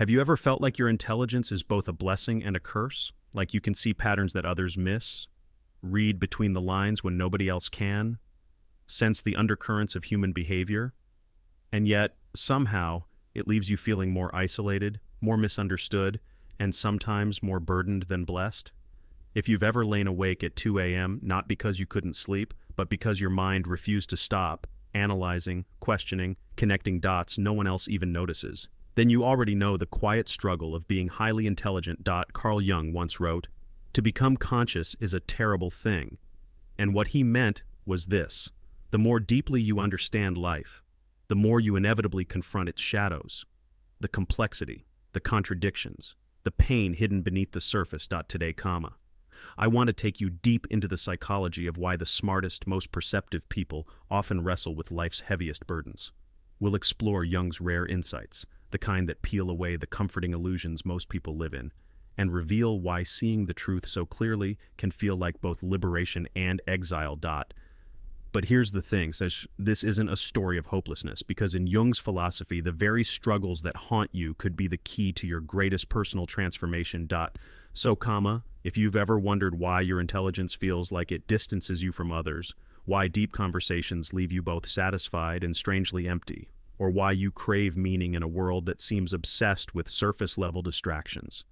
Have you ever felt like your intelligence is both a blessing and a curse? Like you can see patterns that others miss, read between the lines when nobody else can, sense the undercurrents of human behavior, and yet, somehow, it leaves you feeling more isolated, more misunderstood, and sometimes more burdened than blessed? If you've ever lain awake at 2 a.m., not because you couldn't sleep, but because your mind refused to stop, analyzing, questioning, connecting dots no one else even notices, then you already know the quiet struggle of being highly intelligent. Carl Jung once wrote, "To become conscious is a terrible thing." And what he meant was this: the more deeply you understand life, the more you inevitably confront its shadows, the complexity, the contradictions, the pain hidden beneath the surface. Today, I want to take you deep into the psychology of why the smartest, most perceptive people often wrestle with life's heaviest burdens. We'll explore Jung's rare insights, the kind that peel away the comforting illusions most people live in, and reveal why seeing the truth so clearly can feel like both liberation and exile. But here's the thing, this isn't a story of hopelessness, because in Jung's philosophy, the very struggles that haunt you could be the key to your greatest personal transformation. So, if you've ever wondered why your intelligence feels like it distances you from others, why deep conversations leave you both satisfied and strangely empty, or why you crave meaning in a world that seems obsessed with surface-level distractions,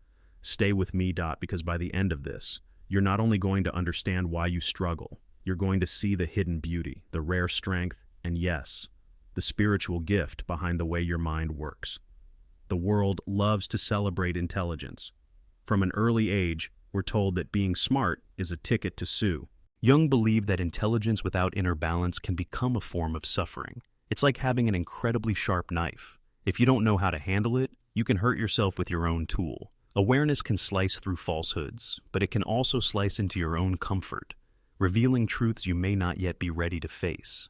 stay with me, because by the end of this, you're not only going to understand why you struggle, you're going to see the hidden beauty, the rare strength, and yes, the spiritual gift behind the way your mind works. The world loves to celebrate intelligence. From an early age, we're told that being smart is a ticket to sue. Jung believed that intelligence without inner balance can become a form of suffering. It's like having an incredibly sharp knife. If you don't know how to handle it, you can hurt yourself with your own tool. Awareness can slice through falsehoods, but it can also slice into your own comfort, revealing truths you may not yet be ready to face.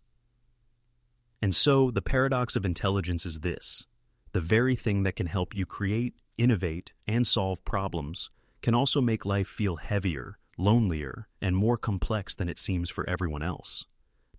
And so, the paradox of intelligence is this: the very thing that can help you create, innovate, and solve problems can also make life feel heavier, lonelier, and more complex than it seems for everyone else.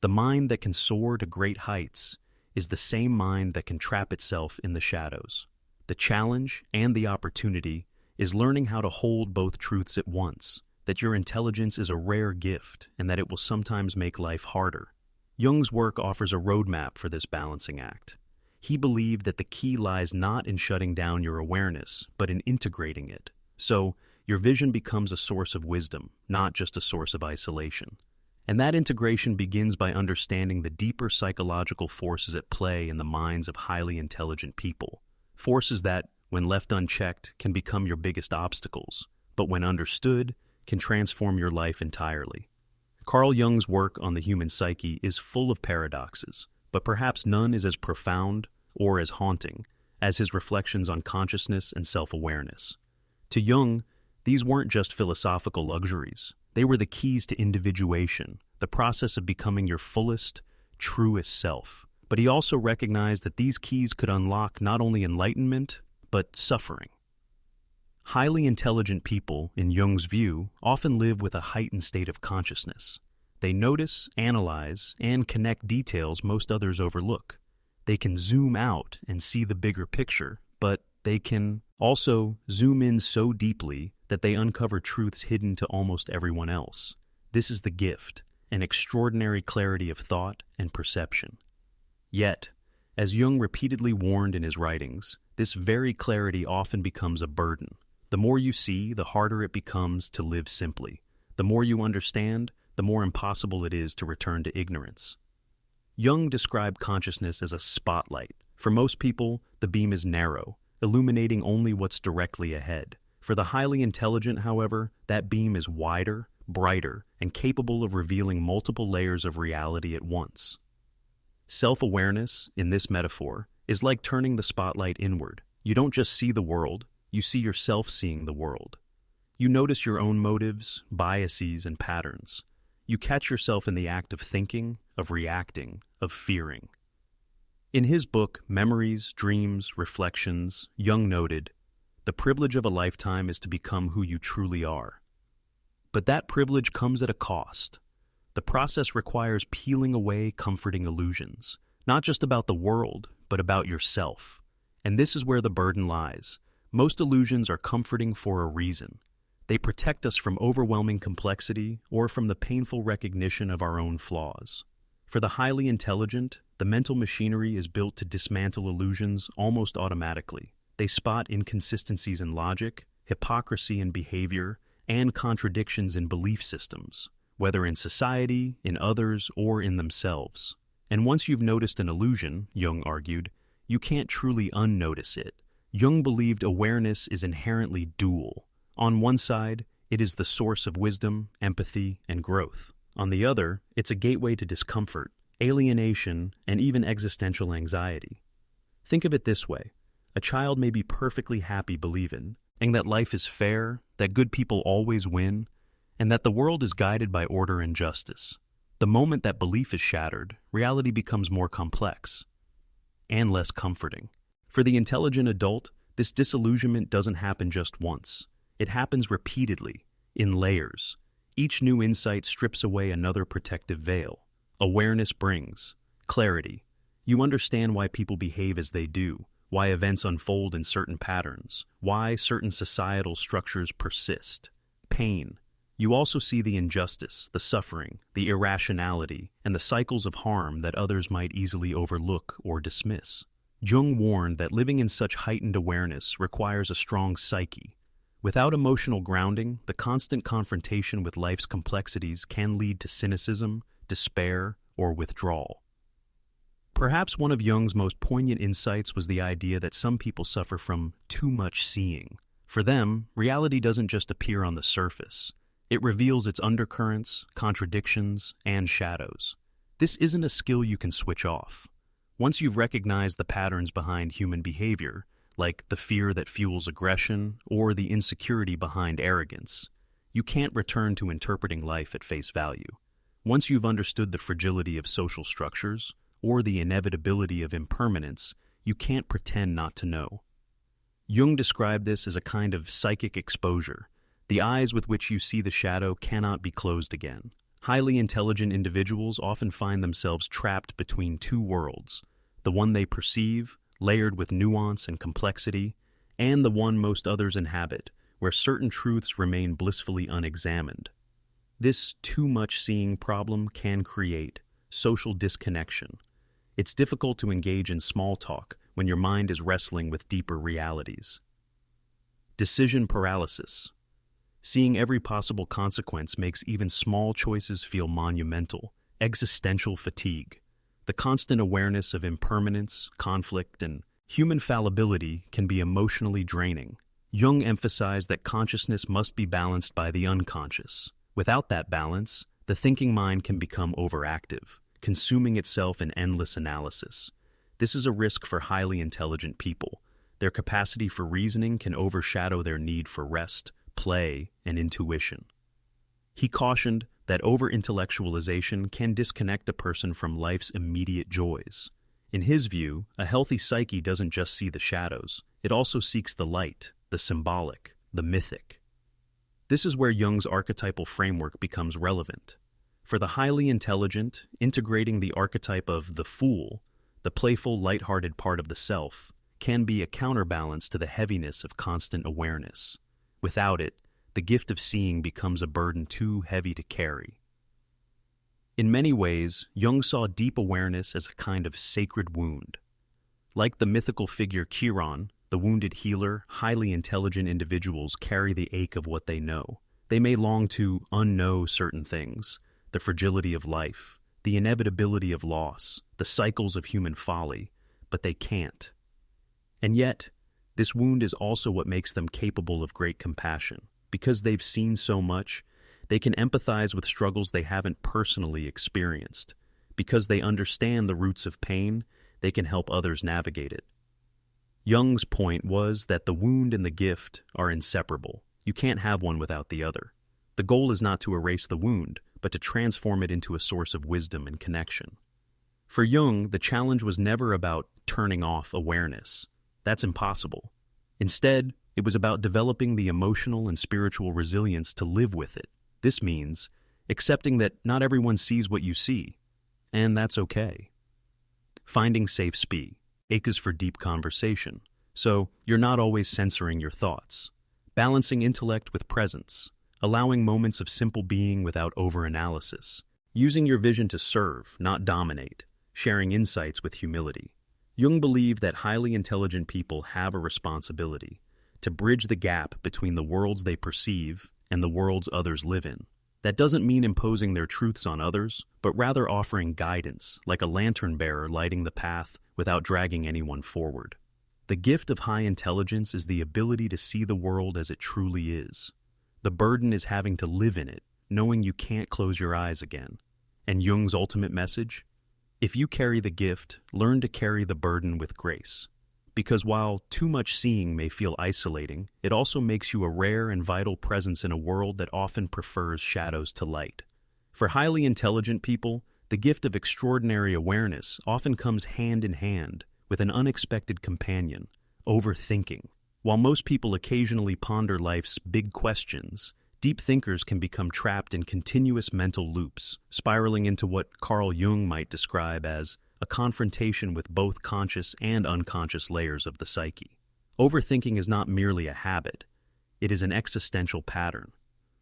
The mind that can soar to great heights is the same mind that can trap itself in the shadows. The challenge and the opportunity is learning how to hold both truths at once, that your intelligence is a rare gift and that it will sometimes make life harder. Jung's work offers a roadmap for this balancing act. He believed that the key lies not in shutting down your awareness, but in integrating it. So, your vision becomes a source of wisdom, not just a source of isolation. And that integration begins by understanding the deeper psychological forces at play in the minds of highly intelligent people. Forces that, when left unchecked, can become your biggest obstacles, but when understood, can transform your life entirely. Carl Jung's work on the human psyche is full of paradoxes, but perhaps none is as profound or as haunting as his reflections on consciousness and self-awareness. To Jung, these weren't just philosophical luxuries. They were the keys to individuation, the process of becoming your fullest, truest self. But he also recognized that these keys could unlock not only enlightenment, but suffering. Highly intelligent people, in Jung's view, often live with a heightened state of consciousness. They notice, analyze, and connect details most others overlook. They can zoom out and see the bigger picture, but they can also zoom in so deeply that they uncover truths hidden to almost everyone else. This is the gift, an extraordinary clarity of thought and perception. Yet, as Jung repeatedly warned in his writings, this very clarity often becomes a burden. The more you see, the harder it becomes to live simply. The more you understand, the more impossible it is to return to ignorance. Jung described consciousness as a spotlight. For most people, the beam is narrow, illuminating only what's directly ahead. For the highly intelligent, however, that beam is wider, brighter, and capable of revealing multiple layers of reality at once. Self-awareness, in this metaphor, is like turning the spotlight inward. You don't just see the world, you see yourself seeing the world. You notice your own motives, biases, and patterns. You catch yourself in the act of thinking, of reacting, of fearing. In his book, Memories, Dreams, Reflections, Jung noted, "The privilege of a lifetime is to become who you truly are." But that privilege comes at a cost. The process requires peeling away comforting illusions, not just about the world, but about yourself. And this is where the burden lies. Most illusions are comforting for a reason. They protect us from overwhelming complexity or from the painful recognition of our own flaws. For the highly intelligent, the mental machinery is built to dismantle illusions almost automatically. They spot inconsistencies in logic, hypocrisy in behavior, and contradictions in belief systems, whether in society, in others, or in themselves. And once you've noticed an illusion, Jung argued, you can't truly unnotice it. Jung believed awareness is inherently dual. On one side, it is the source of wisdom, empathy, and growth. On the other, it's a gateway to discomfort, alienation, and even existential anxiety. Think of it this way. A child may be perfectly happy believing that life is fair, that good people always win, and that the world is guided by order and justice. The moment that belief is shattered, reality becomes more complex and less comforting. For the intelligent adult, this disillusionment doesn't happen just once. It happens repeatedly, in layers. Each new insight strips away another protective veil. Awareness brings clarity. You understand why people behave as they do, why events unfold in certain patterns, why certain societal structures persist. Pain. You also see the injustice, the suffering, the irrationality, and the cycles of harm that others might easily overlook or dismiss. Jung warned that living in such heightened awareness requires a strong psyche. Without emotional grounding, the constant confrontation with life's complexities can lead to cynicism, despair, or withdrawal. Perhaps one of Jung's most poignant insights was the idea that some people suffer from too much seeing. For them, reality doesn't just appear on the surface. It reveals its undercurrents, contradictions, and shadows. This isn't a skill you can switch off. Once you've recognized the patterns behind human behavior, like the fear that fuels aggression or the insecurity behind arrogance, you can't return to interpreting life at face value. Once you've understood the fragility of social structures or the inevitability of impermanence, you can't pretend not to know. Jung described this as a kind of psychic exposure. The eyes with which you see the shadow cannot be closed again. Highly intelligent individuals often find themselves trapped between two worlds, the one they perceive, layered with nuance and complexity, and the one most others inhabit, where certain truths remain blissfully unexamined. This too much seeing problem can create social disconnection. It's difficult to engage in small talk when your mind is wrestling with deeper realities. Decision paralysis. Seeing every possible consequence makes even small choices feel monumental. Existential fatigue. The constant awareness of impermanence, conflict, and human fallibility can be emotionally draining. Jung emphasized that consciousness must be balanced by the unconscious. Without that balance, the thinking mind can become overactive, consuming itself in endless analysis. This is a risk for highly intelligent people. Their capacity for reasoning can overshadow their need for rest, play, and intuition. He cautioned that over-intellectualization can disconnect a person from life's immediate joys. In his view, a healthy psyche doesn't just see the shadows, it also seeks the light, the symbolic, the mythic. This is where Jung's archetypal framework becomes relevant. For the highly intelligent, integrating the archetype of the fool, the playful, lighthearted part of the self, can be a counterbalance to the heaviness of constant awareness. Without it, the gift of seeing becomes a burden too heavy to carry. In many ways, Jung saw deep awareness as a kind of sacred wound. Like the mythical figure Chiron, the wounded healer, highly intelligent individuals carry the ache of what they know. They may long to unknow certain things, the fragility of life, the inevitability of loss, the cycles of human folly, but they can't. And yet, this wound is also what makes them capable of great compassion. Because they've seen so much, they can empathize with struggles they haven't personally experienced. Because they understand the roots of pain, they can help others navigate it. Jung's point was that the wound and the gift are inseparable. You can't have one without the other. The goal is not to erase the wound, but to transform it into a source of wisdom and connection. For Jung, the challenge was never about turning off awareness. That's impossible. Instead, it was about developing the emotional and spiritual resilience to live with it. This means accepting that not everyone sees what you see, and that's okay. Finding safe speak, acres for deep conversation, So, you're not always censoring your thoughts. Balancing intellect with presence, allowing moments of simple being without overanalysis, using your vision to serve, not dominate, sharing insights with humility. Jung believed that highly intelligent people have a responsibility to bridge the gap between the worlds they perceive and the worlds others live in. That doesn't mean imposing their truths on others, but rather offering guidance, like a lantern bearer lighting the path without dragging anyone forward. The gift of high intelligence is the ability to see the world as it truly is. The burden is having to live in it, knowing you can't close your eyes again. And Jung's ultimate message? If you carry the gift, learn to carry the burden with grace. Because while too much seeing may feel isolating, it also makes you a rare and vital presence in a world that often prefers shadows to light. For highly intelligent people, the gift of extraordinary awareness often comes hand in hand with an unexpected companion, overthinking. While most people occasionally ponder life's big questions, deep thinkers can become trapped in continuous mental loops, spiraling into what Carl Jung might describe as a confrontation with both conscious and unconscious layers of the psyche. Overthinking is not merely a habit, it is an existential pattern.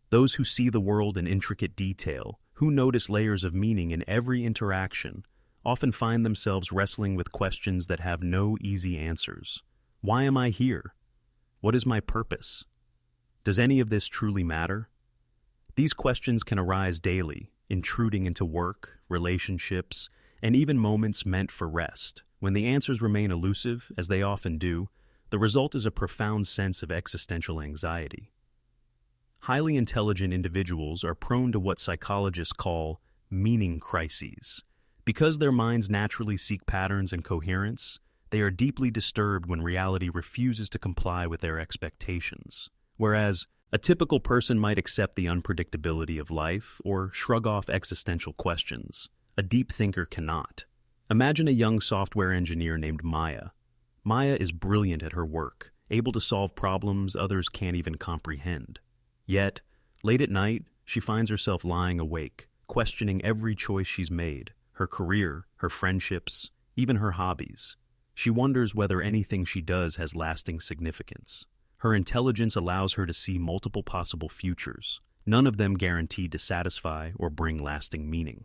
Those who see the world in intricate detail, who notice layers of meaning in every interaction, often find themselves wrestling with questions that have no easy answers. Why am I here? What is my purpose? Does any of this truly matter? These questions can arise daily, intruding into work, relationships, and even moments meant for rest. When the answers remain elusive, as they often do, the result is a profound sense of existential anxiety. Highly intelligent individuals are prone to what psychologists call meaning crises. Because their minds naturally seek patterns and coherence, they are deeply disturbed when reality refuses to comply with their expectations. Whereas a typical person might accept the unpredictability of life or shrug off existential questions, a deep thinker cannot. Imagine a young software engineer named Maya. Maya is brilliant at her work, able to solve problems others can't even comprehend. Yet, late at night, she finds herself lying awake, questioning every choice she's made, her career, her friendships, even her hobbies. She wonders whether anything she does has lasting significance. Her intelligence allows her to see multiple possible futures, none of them guaranteed to satisfy or bring lasting meaning.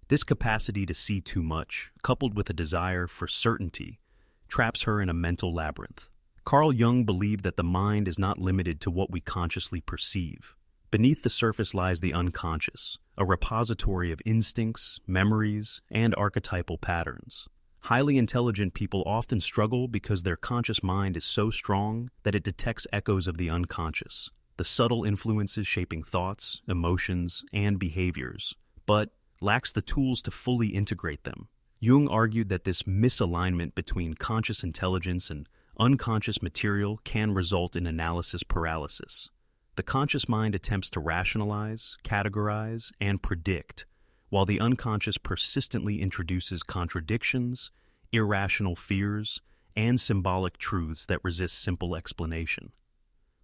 This capacity to see too much, coupled with a desire for certainty, traps her in a mental labyrinth. Carl Jung believed that the mind is not limited to what we consciously perceive. Beneath the surface lies the unconscious, a repository of instincts, memories, and archetypal patterns. Highly intelligent people often struggle because their conscious mind is so strong that it detects echoes of the unconscious, the subtle influences shaping thoughts, emotions, and behaviors, but lacks the tools to fully integrate them. Jung argued that this misalignment between conscious intelligence and unconscious material can result in analysis paralysis. The conscious mind attempts to rationalize, categorize, and predict, while the unconscious persistently introduces contradictions, irrational fears, and symbolic truths that resist simple explanation.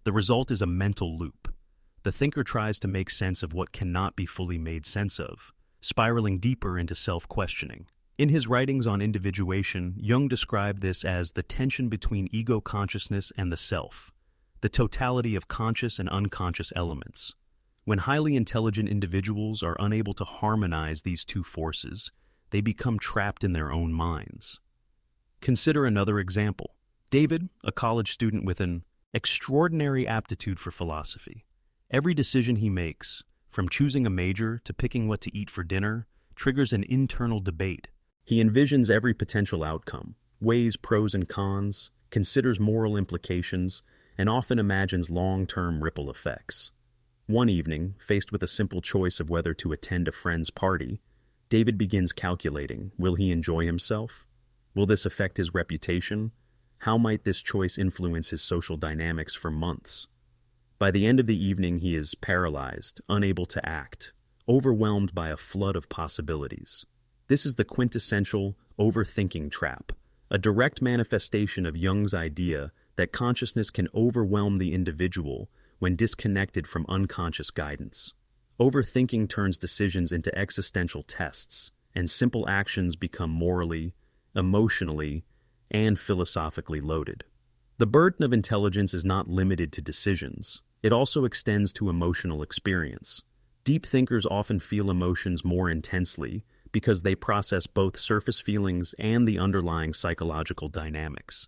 The result is a mental loop. The thinker tries to make sense of what cannot be fully made sense of, spiraling deeper into self-questioning. In his writings on individuation, Jung described this as the tension between ego consciousness and the self, the totality of conscious and unconscious elements. When highly intelligent individuals are unable to harmonize these two forces, they become trapped in their own minds. Consider another example. David, a college student with an extraordinary aptitude for philosophy. Every decision he makes, from choosing a major to picking what to eat for dinner, triggers an internal debate. He envisions every potential outcome, weighs pros and cons, considers moral implications, and often imagines long-term ripple effects. One evening, faced with a simple choice of whether to attend a friend's party, David begins calculating, will he enjoy himself? Will this affect his reputation? How might this choice influence his social dynamics for months? By the end of the evening, he is paralyzed, unable to act, overwhelmed by a flood of possibilities. This is the quintessential overthinking trap, a direct manifestation of Jung's idea that consciousness can overwhelm the individual when disconnected from unconscious guidance. Overthinking turns decisions into existential tests, and simple actions become morally, emotionally, and philosophically loaded. The burden of intelligence is not limited to decisions. It also extends to emotional experience. Deep thinkers often feel emotions more intensely because they process both surface feelings and the underlying psychological dynamics.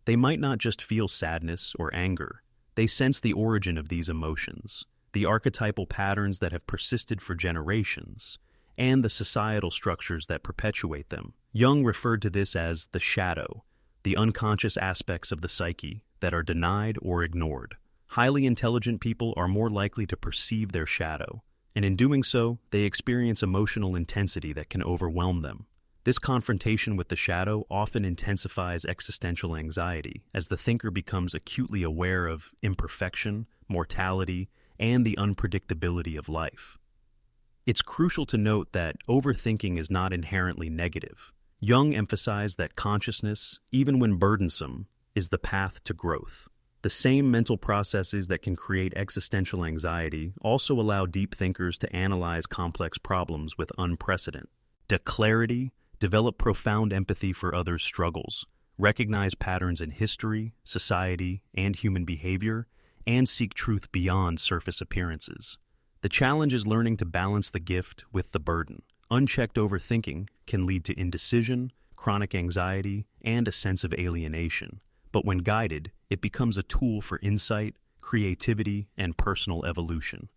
They might not just feel sadness or anger. They sense the origin of these emotions, the archetypal patterns that have persisted for generations, and the societal structures that perpetuate them. Jung referred to this as the shadow, the unconscious aspects of the psyche that are denied or ignored. Highly intelligent people are more likely to perceive their shadow, and in doing so, they experience emotional intensity that can overwhelm them. This confrontation with the shadow often intensifies existential anxiety as the thinker becomes acutely aware of imperfection, mortality, and the unpredictability of life. It's crucial to note that overthinking is not inherently negative. Jung emphasized that consciousness, even when burdensome, is the path to growth. The same mental processes that can create existential anxiety also allow deep thinkers to analyze complex problems with unprecedented clarity, develop profound empathy for others' struggles, recognize patterns in history, society, and human behavior, and seek truth beyond surface appearances. The challenge is learning to balance the gift with the burden. Unchecked overthinking can lead to indecision, chronic anxiety, and a sense of alienation. But when guided, it becomes a tool for insight, creativity, and personal evolution.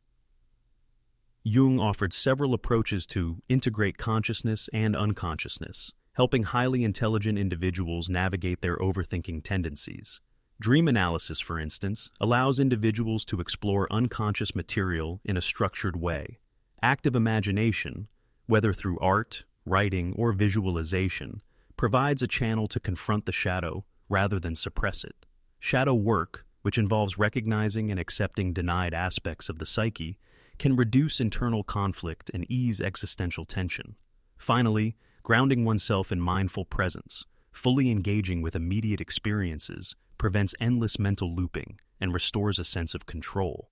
Jung offered several approaches to integrate consciousness and unconsciousness, helping highly intelligent individuals navigate their overthinking tendencies. Dream analysis, for instance, allows individuals to explore unconscious material in a structured way. Active imagination, whether through art, writing, or visualization, provides a channel to confront the shadow rather than suppress it. Shadow work, which involves recognizing and accepting denied aspects of the psyche, can reduce internal conflict and ease existential tension. Finally, grounding oneself in mindful presence, fully engaging with immediate experiences, prevents endless mental looping and restores a sense of control.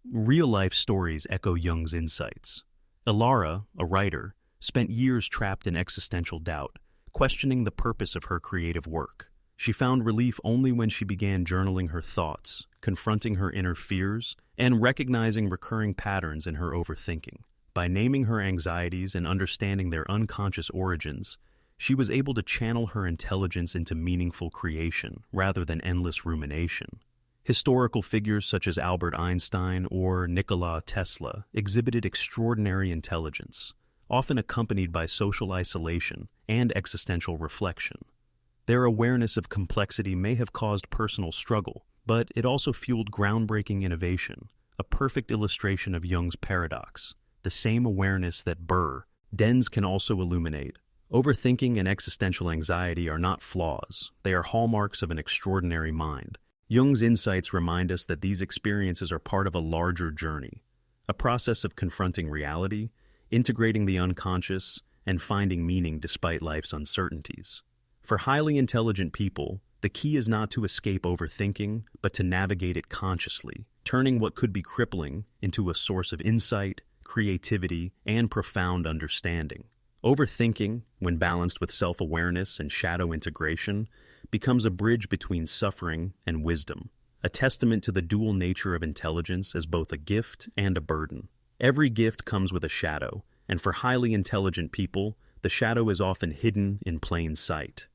Real-life stories echo Jung's insights. Ilara, a writer, spent years trapped in existential doubt, questioning the purpose of her creative work. She found relief only when she began journaling her thoughts, confronting her inner fears, and recognizing recurring patterns in her overthinking. By naming her anxieties and understanding their unconscious origins, she was able to channel her intelligence into meaningful creation rather than endless rumination. Historical figures such as Albert Einstein or Nikola Tesla exhibited extraordinary intelligence, often accompanied by social isolation and existential reflection. Their awareness of complexity may have caused personal struggle, but it also fueled groundbreaking innovation, a perfect illustration of Jung's paradox. The same awareness that Dens can also illuminate. Overthinking and existential anxiety are not flaws, they are hallmarks of an extraordinary mind. Jung's insights remind us that these experiences are part of a larger journey, a process of confronting reality, integrating the unconscious, and finding meaning despite life's uncertainties. For highly intelligent people, the key is not to escape overthinking, but to navigate it consciously, turning what could be crippling into a source of insight, creativity, and profound understanding. Overthinking, when balanced with self-awareness and shadow integration, becomes a bridge between suffering and wisdom, a testament to the dual nature of intelligence as both a gift and a burden. Every gift comes with a shadow, and for highly intelligent people, the shadow is often hidden in plain sight.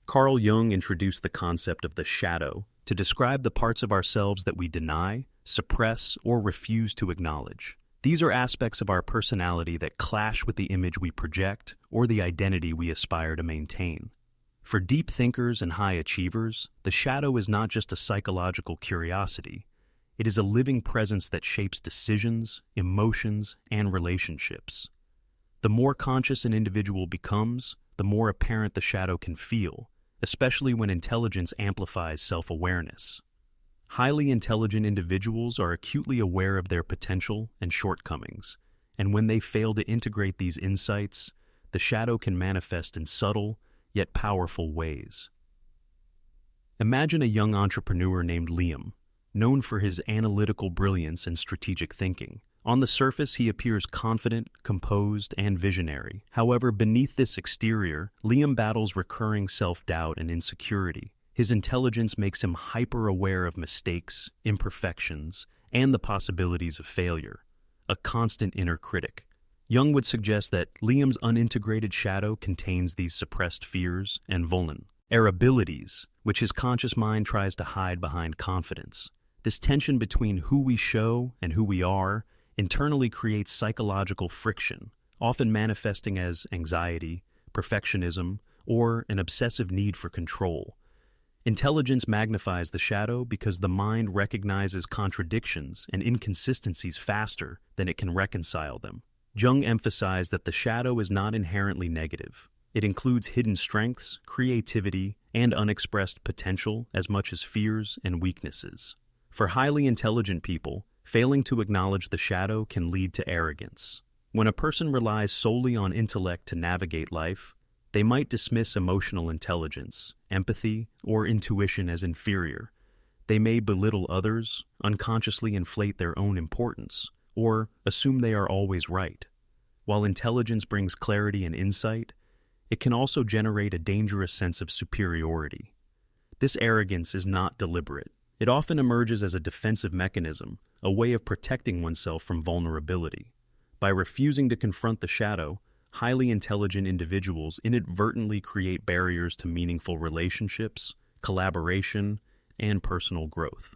Carl Jung introduced the concept of the shadow to describe the parts of ourselves that we deny, suppress, or refuse to acknowledge. These are aspects of our personality that clash with the image we project or the identity we aspire to maintain. For deep thinkers and high achievers, the shadow is not just a psychological curiosity. It is a living presence that shapes decisions, emotions, and relationships. The more conscious an individual becomes, the more apparent the shadow can feel, especially when intelligence amplifies self-awareness. Highly intelligent individuals are acutely aware of their potential and shortcomings, and when they fail to integrate these insights, the shadow can manifest in subtle, yet powerful ways. Imagine a young entrepreneur named Liam, known for his analytical brilliance and strategic thinking. On the surface, he appears confident, composed, and visionary. However, beneath this exterior, Liam battles recurring self-doubt and insecurity. His intelligence makes him hyper-aware of mistakes, imperfections, and the possibilities of failure, a constant inner critic. Jung would suggest that Liam's unintegrated shadow contains these suppressed fears and vulnerabilities, which his conscious mind tries to hide behind confidence. This tension between who we show and who we are internally creates psychological friction, often manifesting as anxiety, perfectionism, or an obsessive need for control. Intelligence magnifies the shadow because the mind recognizes contradictions and inconsistencies faster than it can reconcile them. Jung emphasized that the shadow is not inherently negative. It includes hidden strengths, creativity, and unexpressed potential as much as fears and weaknesses. For highly intelligent people, failing to acknowledge the shadow can lead to arrogance. When a person relies solely on intellect to navigate life, they might dismiss emotional intelligence, empathy, or intuition as inferior. They may belittle others, unconsciously inflate their own importance, or assume they are always right. While intelligence brings clarity and insight, it can also generate a dangerous sense of superiority. This arrogance is not deliberate. It often emerges as a defensive mechanism, a way of protecting oneself from vulnerability. By refusing to confront the shadow, highly intelligent individuals inadvertently create barriers to meaningful relationships, collaboration, and personal growth.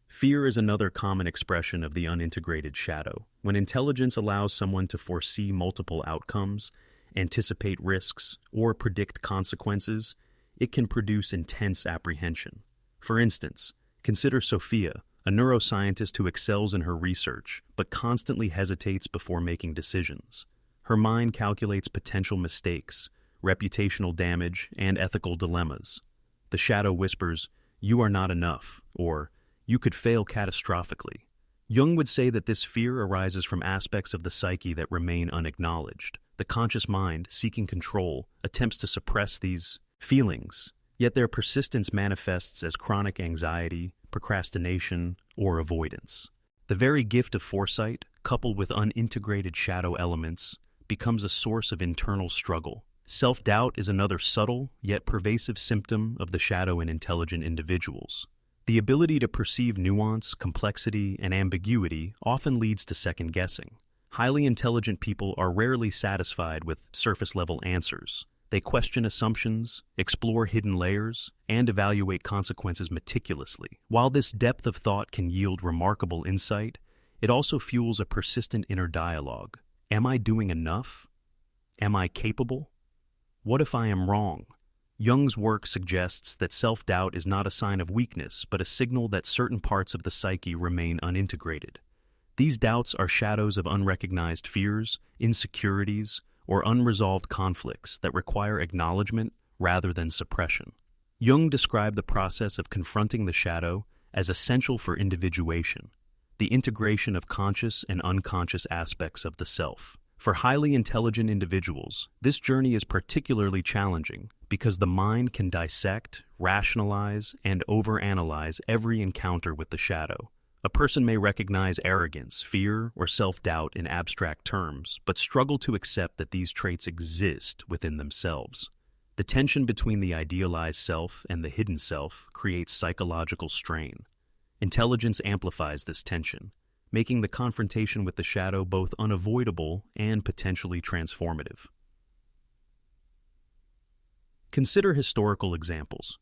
Fear is another common expression of the unintegrated shadow. When intelligence allows someone to foresee multiple outcomes, anticipate risks, or predict consequences, it can produce intense apprehension. For instance, consider Sophia, a neuroscientist who excels in her research but constantly hesitates before making decisions. Her mind calculates potential mistakes, reputational damage, and ethical dilemmas. The shadow whispers, "You are not enough," or "You could fail catastrophically." Jung would say that this fear arises from aspects of the psyche that remain unacknowledged. The conscious mind, seeking control, attempts to suppress these feelings, yet their persistence manifests as chronic anxiety, procrastination, or avoidance. The very gift of foresight, coupled with unintegrated shadow elements, becomes a source of internal struggle. Self-doubt is another subtle, yet pervasive symptom of the shadow in intelligent individuals. The ability to perceive nuance, complexity, and ambiguity often leads to second-guessing. Highly intelligent people are rarely satisfied with surface-level answers. They question assumptions, explore hidden layers, and evaluate consequences meticulously. While this depth of thought can yield remarkable insight, it also fuels a persistent inner dialogue. Am I doing enough? Am I capable? What if I am wrong? Jung's work suggests that self-doubt is not a sign of weakness, but a signal that certain parts of the psyche remain unintegrated. These doubts are shadows of unrecognized fears, insecurities, or unresolved conflicts that require acknowledgement rather than suppression. Jung described the process of confronting the shadow as essential for individuation, the integration of conscious and unconscious aspects of the self. For highly intelligent individuals, this journey is particularly challenging because the mind can dissect, rationalize, and overanalyze every encounter with the shadow. A person may recognize arrogance, fear, or self-doubt in abstract terms, but struggle to accept that these traits exist within themselves. The tension between the idealized self and the hidden self creates psychological strain. Intelligence amplifies this tension, making the confrontation with the shadow both unavoidable and potentially transformative. Consider historical examples.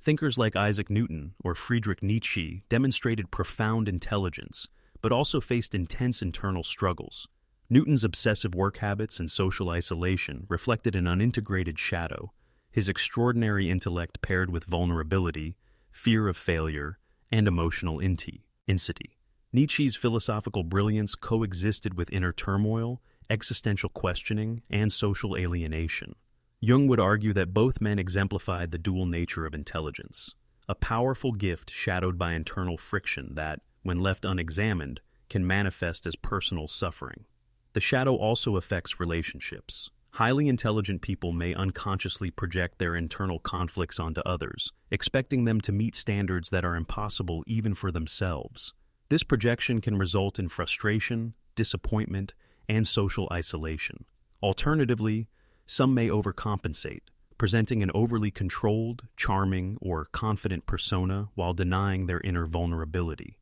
Thinkers like Isaac Newton or Friedrich Nietzsche demonstrated profound intelligence, but also faced intense internal struggles. Newton's obsessive work habits and social isolation reflected an unintegrated shadow, his extraordinary intellect paired with vulnerability, fear of failure, and emotional intensity. Nietzsche's philosophical brilliance coexisted with inner turmoil, existential questioning, and social alienation. Jung would argue that both men exemplified the dual nature of intelligence, a powerful gift shadowed by internal friction that, when left unexamined, can manifest as personal suffering. The shadow also affects relationships. Highly intelligent people may unconsciously project their internal conflicts onto others, expecting them to meet standards that are impossible even for themselves. This projection can result in frustration, disappointment, and social isolation. Alternatively, some may overcompensate, presenting an overly controlled, charming, or confident persona while denying their inner vulnerability.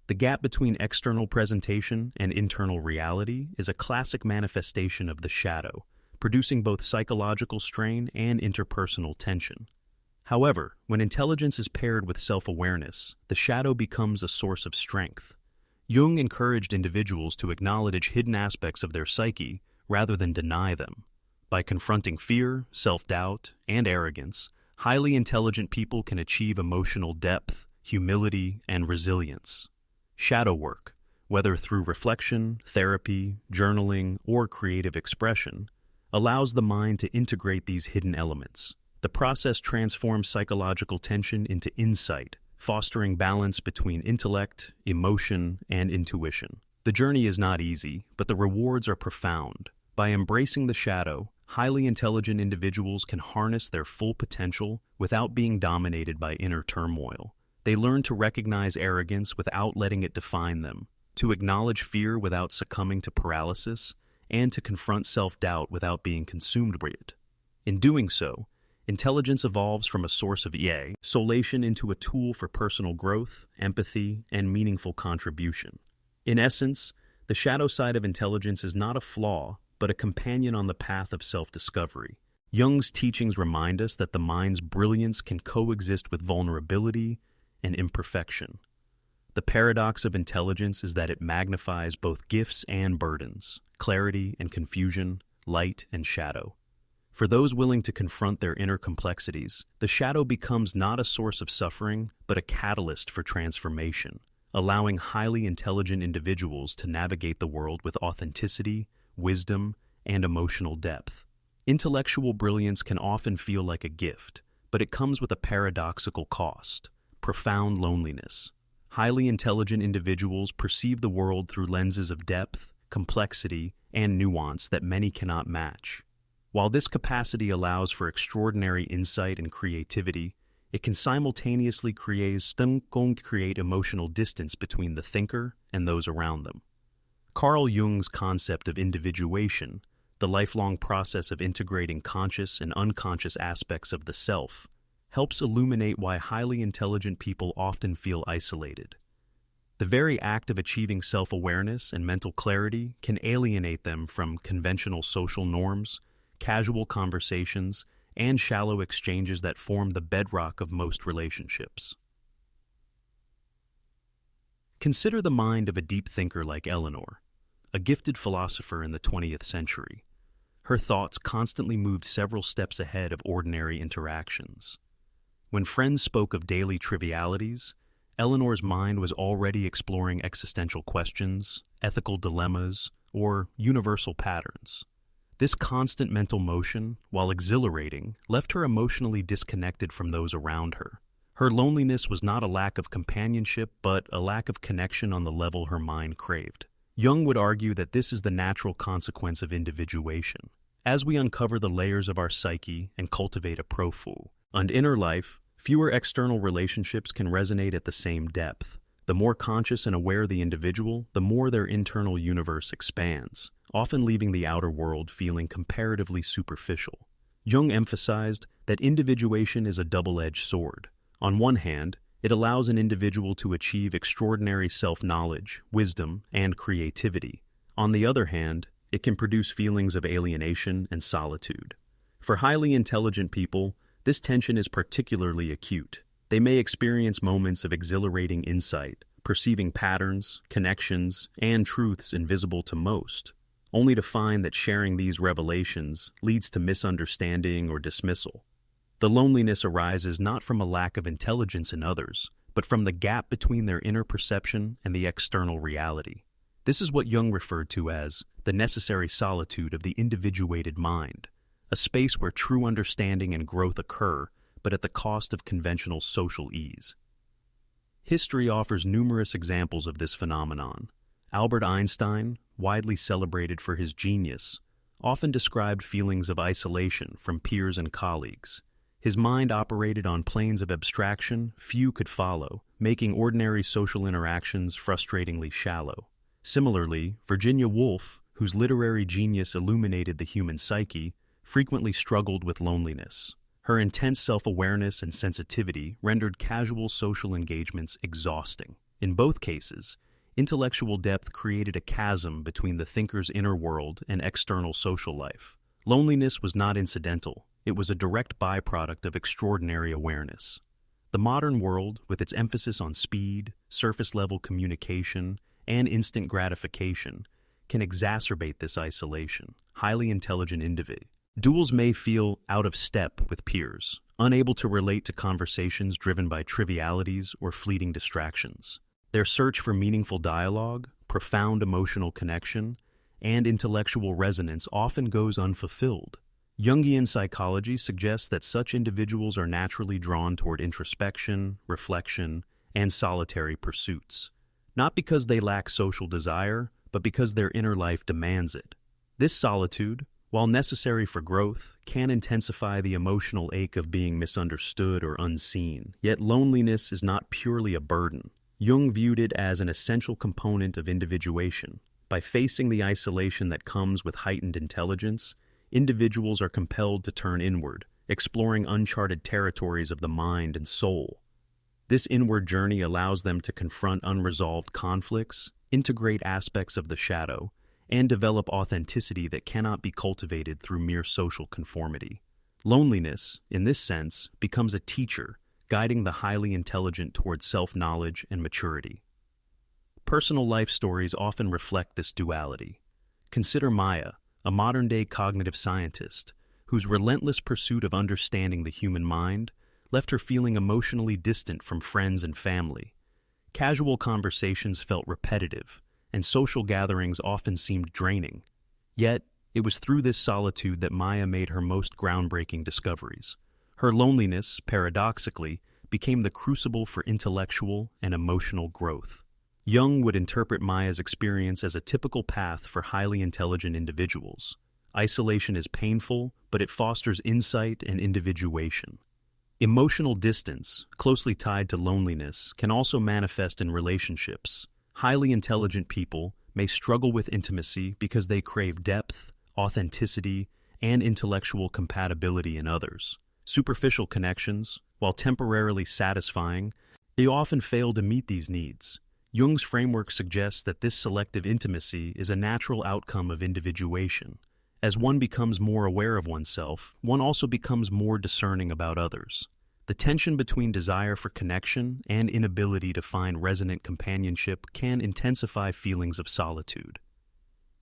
The gap between external presentation and internal reality is a classic manifestation of the shadow, producing both psychological strain and interpersonal tension. However, when intelligence is paired with self-awareness, the shadow becomes a source of strength. Jung encouraged individuals to acknowledge hidden aspects of their psyche rather than deny them. By confronting fear, self-doubt, and arrogance, highly intelligent people can achieve emotional depth, humility, and resilience. Shadow work, whether through reflection, therapy, journaling, or creative expression, allows the mind to integrate these hidden elements. The process transforms psychological tension into insight, fostering balance between intellect, emotion, and intuition. The journey is not easy, but the rewards are profound. By embracing the shadow, highly intelligent individuals can harness their full potential without being dominated by inner turmoil. They learn to recognize arrogance without letting it define them, to acknowledge fear without succumbing to paralysis, and to confront self-doubt without being consumed by it. In doing so, intelligence evolves from a source of isolation into a tool for personal growth, empathy, and meaningful contribution. In essence, the shadow side of intelligence is not a flaw, but a companion on the path of self-discovery. Jung's teachings remind us that the mind's brilliance can coexist with vulnerability and imperfection. The paradox of intelligence is that it magnifies both gifts and burdens, clarity and confusion, light and shadow. For those willing to confront their inner complexities, the shadow becomes not a source of suffering, but a catalyst for transformation, allowing highly intelligent individuals to navigate the world with authenticity, wisdom, and emotional depth. Intellectual brilliance can often feel like a gift, but it comes with a paradoxical cost: profound loneliness. Highly intelligent individuals perceive the world through lenses of depth, complexity, and nuance that many cannot match. While this capacity allows for extraordinary insight and creativity, it can simultaneously create emotional distance between the thinker and those around them. Carl Jung's concept of individuation, the lifelong process of integrating conscious and unconscious aspects of the self, helps illuminate why highly intelligent people often feel isolated. The very act of achieving self-awareness and mental clarity can alienate them from conventional social norms, casual conversations, and shallow exchanges that form the bedrock of most relationships. Consider the mind of a deep thinker like Eleanor, a gifted philosopher in the 20th century. Her thoughts constantly moved several steps ahead of ordinary interactions. When friends spoke of daily trivialities, Eleanor's mind was already exploring existential questions, ethical dilemmas, or universal patterns. This constant mental motion, while exhilarating, left her emotionally disconnected from those around her. Her loneliness was not a lack of companionship, but a lack of connection on the level her mind craved. Jung would argue that this is the natural consequence of individuation. As we uncover the layers of our psyche and cultivate a profound inner life, fewer external relationships can resonate at the same depth. The more conscious and aware the individual, the more their internal universe expands, often leaving the outer world feeling comparatively superficial. Jung emphasized that individuation is a double-edged sword. On one hand, it allows an individual to achieve extraordinary self-knowledge, wisdom, and creativity. On the other hand, it can produce feelings of alienation and solitude. For highly intelligent people, this tension is particularly acute. They may experience moments of exhilarating insight, perceiving patterns, connections, and truths invisible to most, only to find that sharing these revelations leads to misunderstanding or dismissal. The loneliness arises not from a lack of intelligence in others, but from the gap between their inner perception and the external reality. This is what Jung referred to as the necessary solitude of the individuated mind, a space where true understanding and growth occur, but at the cost of conventional social ease. History offers numerous examples of this phenomenon. Albert Einstein, widely celebrated for his genius, often described feelings of isolation from peers and colleagues. His mind operated on planes of abstraction few could follow, making ordinary social interactions frustratingly shallow. Similarly, Virginia Woolf, whose literary genius illuminated the human psyche, frequently struggled with loneliness. Her intense self-awareness and sensitivity rendered casual social engagements exhausting. In both cases, intellectual depth created a chasm between the thinker's inner world and external social life. Loneliness was not incidental. It was a direct byproduct of extraordinary awareness. The modern world, with its emphasis on speed, surface-level communication, and instant gratification, can exacerbate this isolation. Highly intelligent individuals may feel out of step with peers, unable to relate to conversations driven by trivialities or fleeting distractions. Their search for meaningful dialogue, profound emotional connection, and intellectual resonance often goes unfulfilled. Jungian psychology suggests that such individuals are naturally drawn toward introspection, reflection, and solitary pursuits, not because they lack social desire, but because their inner life demands it. This solitude, while necessary for growth, can intensify the emotional ache of being misunderstood or unseen. Yet loneliness is not purely a burden. Jung viewed it as an essential component of individuation. By facing the isolation that comes with heightened intelligence, individuals are compelled to turn inward, exploring uncharted territories of the mind and soul. This inward journey allows them to confront unresolved conflicts, integrate aspects of the shadow, and develop authenticity that cannot be cultivated through mere social conformity. Loneliness, in this sense, becomes a teacher, guiding the highly intelligent towards self-knowledge and maturity. Personal life stories often reflect this duality. Consider Maya, a modern-day cognitive scientist, whose relentless pursuit of understanding the human mind left her feeling emotionally distant from friends and family. Casual conversations felt repetitive, and social gatherings often seemed draining. Yet, it was through this solitude that Maya made her most groundbreaking discoveries. Her loneliness, paradoxically, became the crucible for intellectual and emotional growth. Jung would interpret Maya's experience as a typical path for highly intelligent individuals. Isolation is painful, but it fosters insight and individuation. Emotional distance, closely tied to loneliness, can also manifest in relationships. Highly intelligent people may struggle with intimacy because they crave depth, authenticity, and intellectual compatibility in others. Superficial connections, while temporarily satisfying, they often fail to meet these needs. Jung's framework suggests that this selective intimacy is a natural outcome of individuation. As one becomes more aware of oneself, one also becomes more discerning about others. The tension between desire for connection and inability to find resonant companionship can intensify feelings of solitude.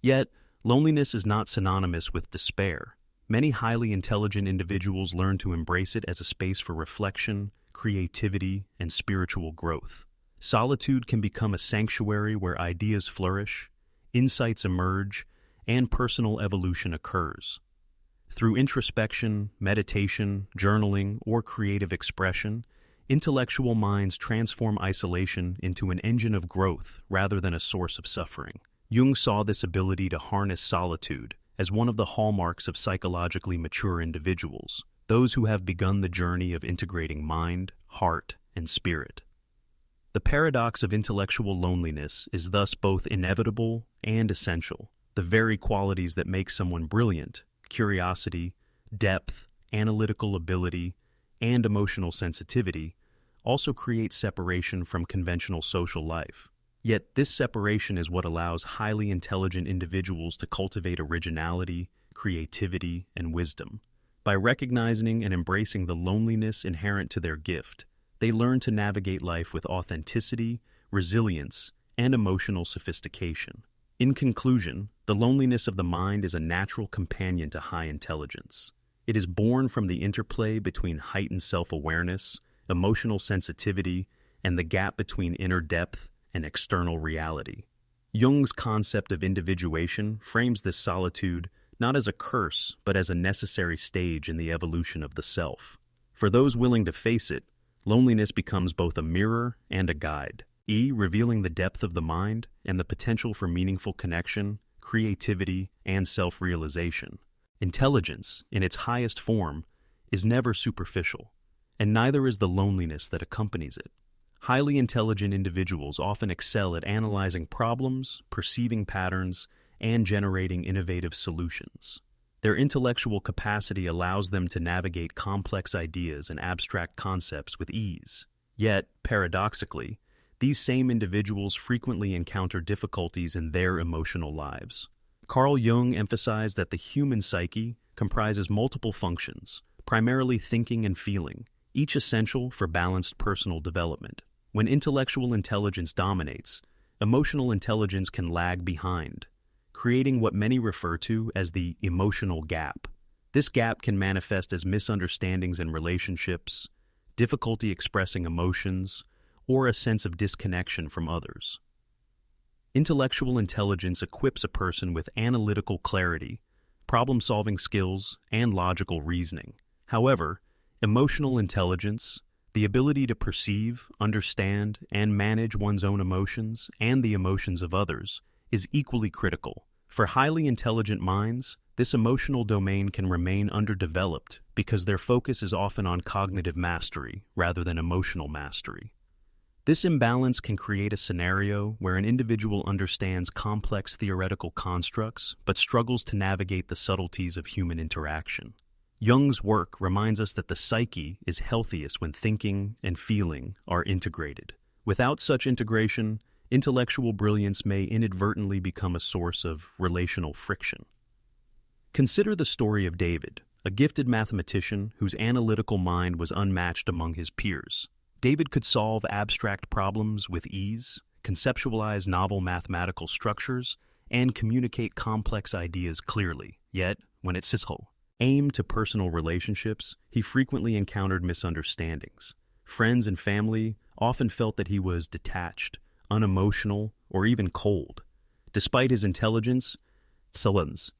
Yet, loneliness is not synonymous with despair. Many highly intelligent individuals learn to embrace it as a space for reflection, creativity, and spiritual growth. Solitude can become a sanctuary where ideas flourish, insights emerge, and personal evolution occurs. Through introspection, meditation, journaling, or creative expression, intellectual minds transform isolation into an engine of growth rather than a source of suffering. Jung saw this ability to harness solitude as one of the hallmarks of psychologically mature individuals, those who have begun the journey of integrating mind, heart, and spirit. The paradox of intellectual loneliness is thus both inevitable and essential. The very qualities that make someone brilliant, curiosity, depth, analytical ability, and emotional sensitivity, also create separation from conventional social life. Yet this separation is what allows highly intelligent individuals to cultivate originality, creativity, and wisdom. By recognizing and embracing the loneliness inherent to their gift, they learn to navigate life with authenticity, resilience, and emotional sophistication. In conclusion, the loneliness of the mind is a natural companion to high intelligence. It is born from the interplay between heightened self-awareness, emotional sensitivity, and the gap between inner depth and external reality. Jung's concept of individuation frames this solitude not as a curse, but as a necessary stage in the evolution of the self. For those willing to face it, loneliness becomes both a mirror and a guide, revealing the depth of the mind and the potential for meaningful connection, creativity, and self-realization. Intelligence, in its highest form, is never superficial, and neither is the loneliness that accompanies it. Highly intelligent individuals often excel at analyzing problems, perceiving patterns, and generating innovative solutions. Their intellectual capacity allows them to navigate complex ideas and abstract concepts with ease. Yet, paradoxically, these same individuals frequently encounter difficulties in their emotional lives. Carl Jung emphasized that the human psyche comprises multiple functions, primarily thinking and feeling, each essential for balanced personal development. When intellectual intelligence dominates, emotional intelligence can lag behind, creating what many refer to as the emotional gap. This gap can manifest as misunderstandings in relationships, difficulty expressing emotions, or a sense of disconnection from others. Intellectual intelligence equips a person with analytical clarity, problem-solving skills, and logical reasoning. However, emotional intelligence, the ability to perceive, understand, and manage one's own emotions and the emotions of others, is equally critical. For highly intelligent minds, this emotional domain can remain underdeveloped because their focus is often on cognitive mastery rather than emotional mastery. This imbalance can create a scenario where an individual understands complex theoretical constructs but struggles to navigate the subtleties of human interaction. Jung's work reminds us that the psyche is healthiest when thinking and feeling are integrated. Without such integration, intellectual brilliance may inadvertently become a source of relational friction. Consider the story of David, a gifted mathematician whose analytical mind was unmatched among his peers. David could solve abstract problems with ease, conceptualize novel mathematical structures, and communicate complex ideas clearly. Yet, when it aimed to personal relationships, he frequently encountered misunderstandings. Friends and family often felt that he was detached, unemotional, or even cold. Despite his intelligence,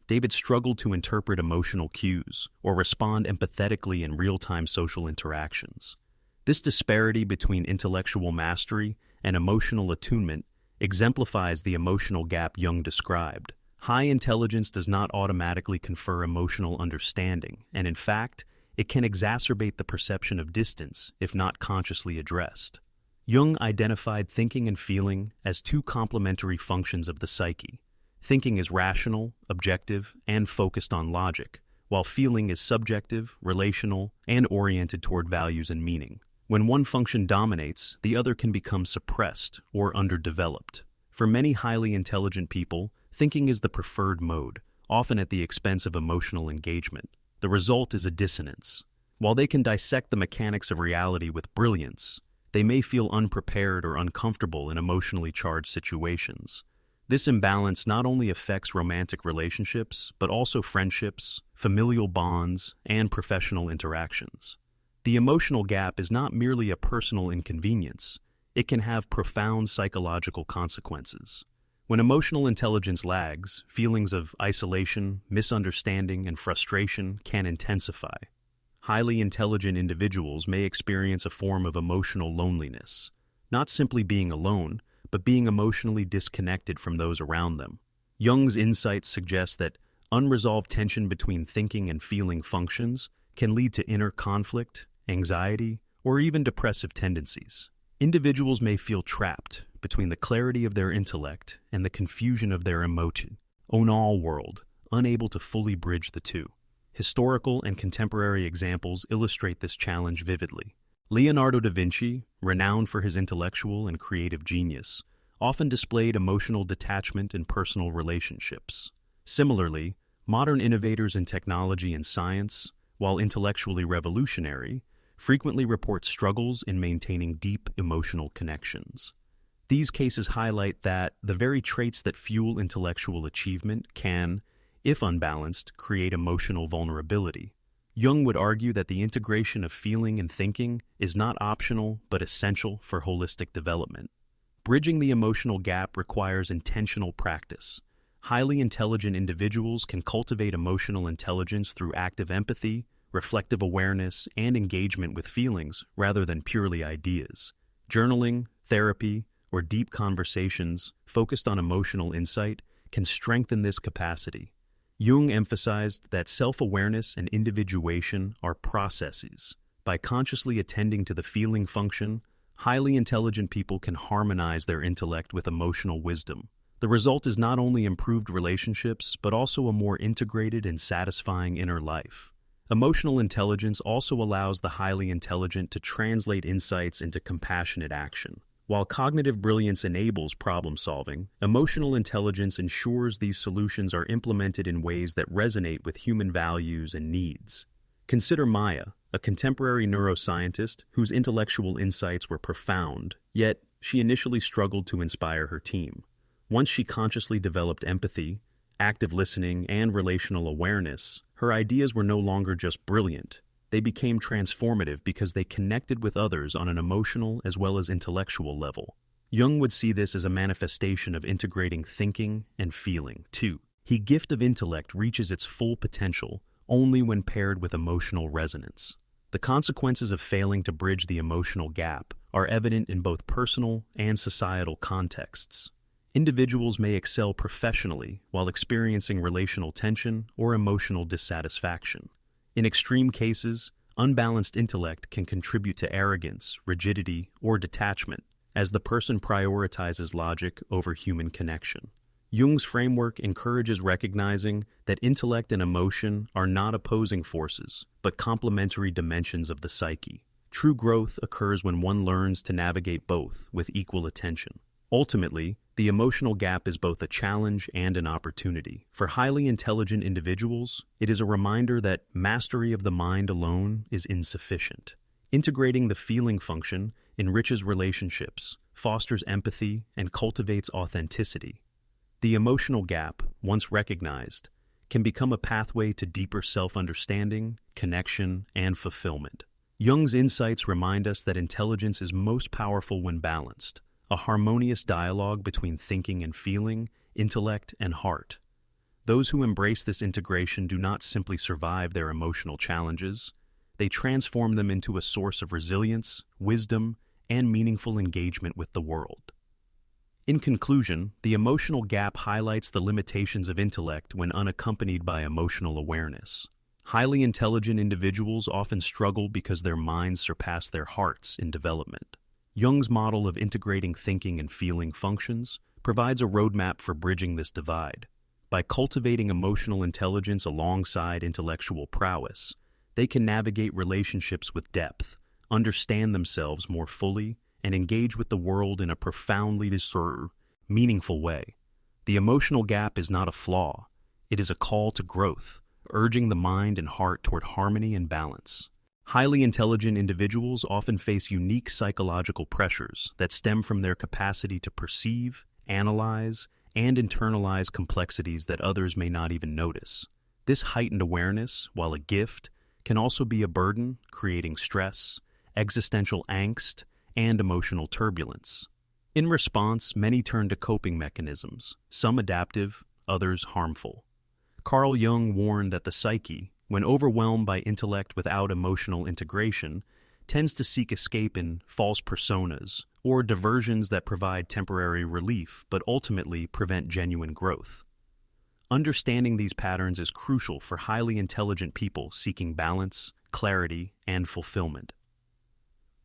David struggled to interpret emotional cues or respond empathetically in real-time social interactions. This disparity between intellectual mastery and emotional attunement exemplifies the emotional gap Jung described. High intelligence does not automatically confer emotional understanding, and in fact, it can exacerbate the perception of distance if not consciously addressed. Jung identified thinking and feeling as two complementary functions of the psyche. Thinking is rational, objective, and focused on logic, while feeling is subjective, relational, and oriented toward values and meaning. When one function dominates, the other can become suppressed or underdeveloped. For many highly intelligent people, thinking is the preferred mode, often at the expense of emotional engagement. The result is a dissonance. While they can dissect the mechanics of reality with brilliance, they may feel unprepared or uncomfortable in emotionally charged situations. This imbalance not only affects romantic relationships, but also friendships, familial bonds, and professional interactions. The emotional gap is not merely a personal inconvenience. It can have profound psychological consequences. When emotional intelligence lags, feelings of isolation, misunderstanding, and frustration can intensify. Highly intelligent individuals may experience a form of emotional loneliness, not simply being alone, but being emotionally disconnected from those around them. Jung's insights suggest that unresolved tension between thinking and feeling functions can lead to inner conflict, anxiety, or even depressive tendencies. Individuals may feel trapped between the clarity of their intellect and the confusion of their emotional world, unable to fully bridge the two. Historical and contemporary examples illustrate this challenge vividly. Leonardo da Vinci, renowned for his intellectual and creative genius, often displayed emotional detachment in personal relationships. Similarly, modern innovators in technology and science, while intellectually revolutionary, frequently report struggles in maintaining deep emotional connections. These cases highlight that the very traits that fuel intellectual achievement can, if unbalanced, create emotional vulnerability. Jung would argue that the integration of feeling and thinking is not optional but essential for holistic development. Bridging the emotional gap requires intentional practice. Highly intelligent individuals can cultivate emotional intelligence through active empathy, reflective awareness, and engagement with feelings rather than purely ideas. Journaling, therapy, or deep conversations focused on emotional insight can strengthen this capacity. Jung emphasized that self-awareness and individuation are processes. By consciously attending to the feeling function, highly intelligent people can harmonize their intellect with emotional wisdom. The result is not only improved relationships, but also a more integrated and satisfying inner life. Emotional intelligence also allows the highly intelligent to translate insights into compassionate action. While cognitive brilliance enables problem solving, emotional intelligence ensures these solutions are implemented in ways that resonate with human values and needs. Consider Maya, a contemporary neuroscientist whose intellectual insights were profound, yet she initially struggled to inspire her team. Once she consciously developed empathy, active listening, and relational awareness, her ideas were no longer just brilliant. They became transformative because they connected with others on an emotional as well as intellectual level. Jung would see this as a manifestation of integrating thinking and feeling, too. The gift of intellect reaches its full potential only when paired with emotional resonance. The consequences of failing to bridge the emotional gap are evident in both personal and societal contexts. Individuals may excel professionally while experiencing relational tension or emotional dissatisfaction. In extreme cases, unbalanced intellect can contribute to arrogance, rigidity, or detachment, as the person prioritizes logic over human connection. Jung's framework encourages recognizing that intellect and emotion are not opposing forces, but complementary dimensions of the psyche. True growth occurs when one learns to navigate both with equal attention. Ultimately, the emotional gap is both a challenge and an opportunity. For highly intelligent individuals, it is a reminder that mastery of the mind alone is insufficient. Integrating the feeling function enriches relationships, fosters empathy, and cultivates authenticity. The emotional gap, once recognized, can become a pathway to deeper self-understanding, connection, and fulfillment. Jung's insights remind us that intelligence is most powerful when balanced, a harmonious dialogue between thinking and feeling, intellect and heart. Those who embrace this integration do not simply survive their emotional challenges, they transform them into a source of resilience, wisdom, and meaningful engagement with the world. In conclusion, the emotional gap highlights the limitations of intellect when unaccompanied by emotional awareness. Highly intelligent individuals often struggle because their minds surpass their hearts in development. Jung's model of integrating thinking and feeling functions provides a roadmap for bridging this divide. By cultivating emotional intelligence alongside intellectual prowess, they can navigate relationships with depth, understand themselves more fully, and engage with the world in a profoundly meaningful way. The emotional gap is not a flaw, it is a call to growth, urging the mind and heart toward harmony and balance. Highly intelligent individuals often face unique psychological pressures that stem from their capacity to perceive, analyze, and internalize complexities that others may not even notice. This heightened awareness, while a gift, can also be a burden, creating stress, existential angst, and emotional turbulence. In response, many turn to coping mechanisms, some adaptive, others harmful. Carl Jung warned that the psyche, when overwhelmed by intellect without emotional integration, tends to seek escape in false personas or diversions that provide temporary relief but ultimately prevent genuine growth. Understanding these patterns is crucial for highly intelligent people seeking balance, clarity, and fulfillment.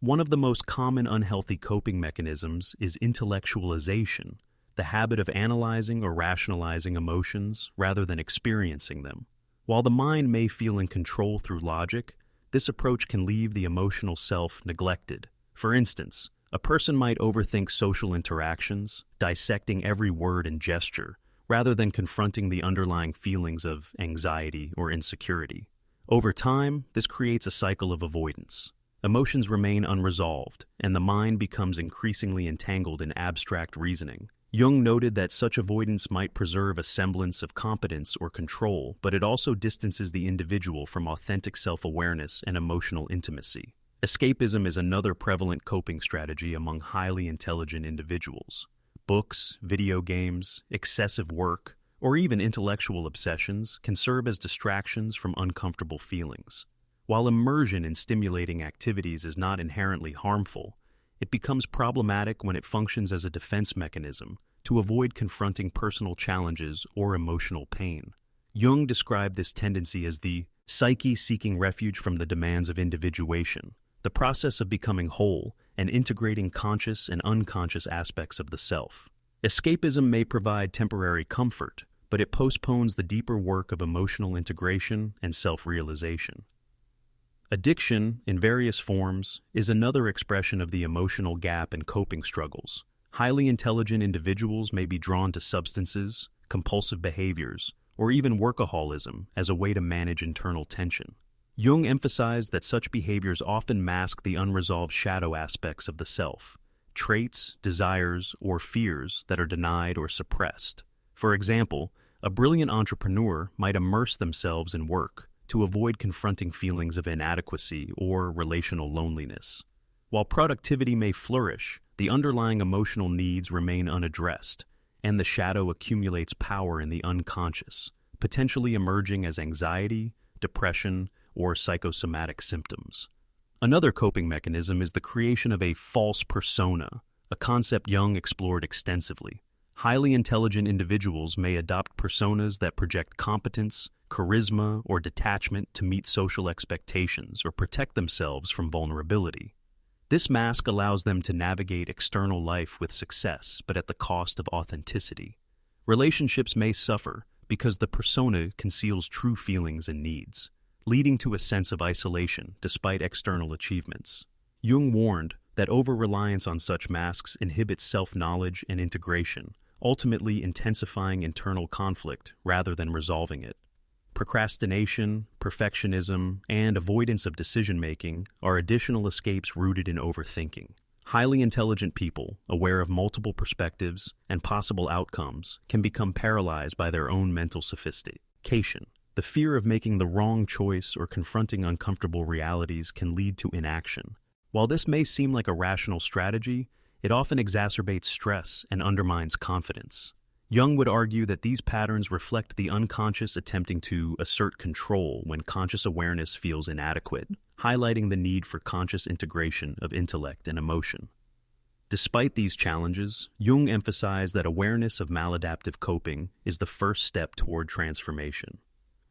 One of the most common unhealthy coping mechanisms is intellectualization, the habit of analyzing or rationalizing emotions rather than experiencing them. While the mind may feel in control through logic, this approach can leave the emotional self neglected. For instance, a person might overthink social interactions, dissecting every word and gesture, rather than confronting the underlying feelings of anxiety or insecurity. Over time, this creates a cycle of avoidance. Emotions remain unresolved, and the mind becomes increasingly entangled in abstract reasoning. Jung noted that such avoidance might preserve a semblance of competence or control, but it also distances the individual from authentic self-awareness and emotional intimacy. Escapism is another prevalent coping strategy among highly intelligent individuals. Books, video games, excessive work, or even intellectual obsessions can serve as distractions from uncomfortable feelings. While immersion in stimulating activities is not inherently harmful, it becomes problematic when it functions as a defense mechanism to avoid confronting personal challenges or emotional pain. Jung described this tendency as the psyche seeking refuge from the demands of individuation, the process of becoming whole and integrating conscious and unconscious aspects of the self. Escapism may provide temporary comfort, but it postpones the deeper work of emotional integration and self-realization. Addiction, in various forms, is another expression of the emotional gap and coping struggles. Highly intelligent individuals may be drawn to substances, compulsive behaviors, or even workaholism as a way to manage internal tension. Jung emphasized that such behaviors often mask the unresolved shadow aspects of the self, traits, desires, or fears that are denied or suppressed. For example, a brilliant entrepreneur might immerse themselves in work to avoid confronting feelings of inadequacy or relational loneliness. While productivity may flourish, the underlying emotional needs remain unaddressed, and the shadow accumulates power in the unconscious, potentially emerging as anxiety, depression, or psychosomatic symptoms. Another coping mechanism is the creation of a false persona, a concept Jung explored extensively. Highly intelligent individuals may adopt personas that project competence, charisma, or detachment to meet social expectations or protect themselves from vulnerability. This mask allows them to navigate external life with success, but at the cost of authenticity. Relationships may suffer because the persona conceals true feelings and needs, leading to a sense of isolation despite external achievements. Jung warned that over-reliance on such masks inhibits self-knowledge and integration, ultimately intensifying internal conflict rather than resolving it. Procrastination, perfectionism, and avoidance of decision-making are additional escapes rooted in overthinking. Highly intelligent people, aware of multiple perspectives and possible outcomes, can become paralyzed by their own mental sophistication. The fear of making the wrong choice or confronting uncomfortable realities can lead to inaction. While this may seem like a rational strategy, it often exacerbates stress and undermines confidence. Jung would argue that these patterns reflect the unconscious attempting to assert control when conscious awareness feels inadequate, highlighting the need for conscious integration of intellect and emotion. Despite these challenges, Jung emphasized that awareness of maladaptive coping is the first step toward transformation.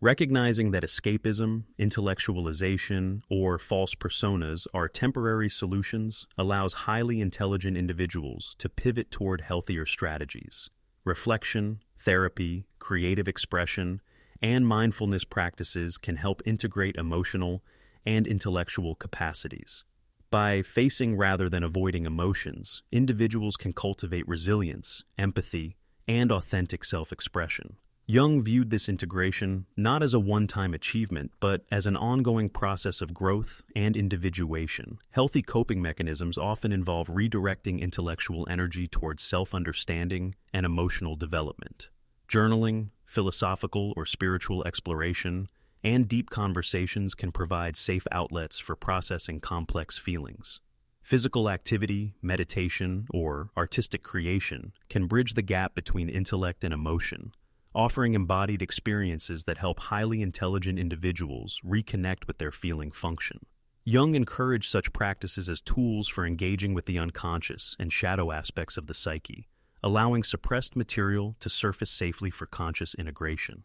Recognizing that escapism, intellectualization, or false personas are temporary solutions allows highly intelligent individuals to pivot toward healthier strategies. Reflection, therapy, creative expression, and mindfulness practices can help integrate emotional and intellectual capacities. By facing rather than avoiding emotions, individuals can cultivate resilience, empathy, and authentic self-expression. Jung viewed this integration not as a one-time achievement, but as an ongoing process of growth and individuation. Healthy coping mechanisms often involve redirecting intellectual energy towards self-understanding and emotional development. Journaling, philosophical or spiritual exploration, and deep conversations can provide safe outlets for processing complex feelings. Physical activity, meditation, or artistic creation can bridge the gap between intellect and emotion, offering embodied experiences that help highly intelligent individuals reconnect with their feeling function. Jung encouraged such practices as tools for engaging with the unconscious and shadow aspects of the psyche, allowing suppressed material to surface safely for conscious integration.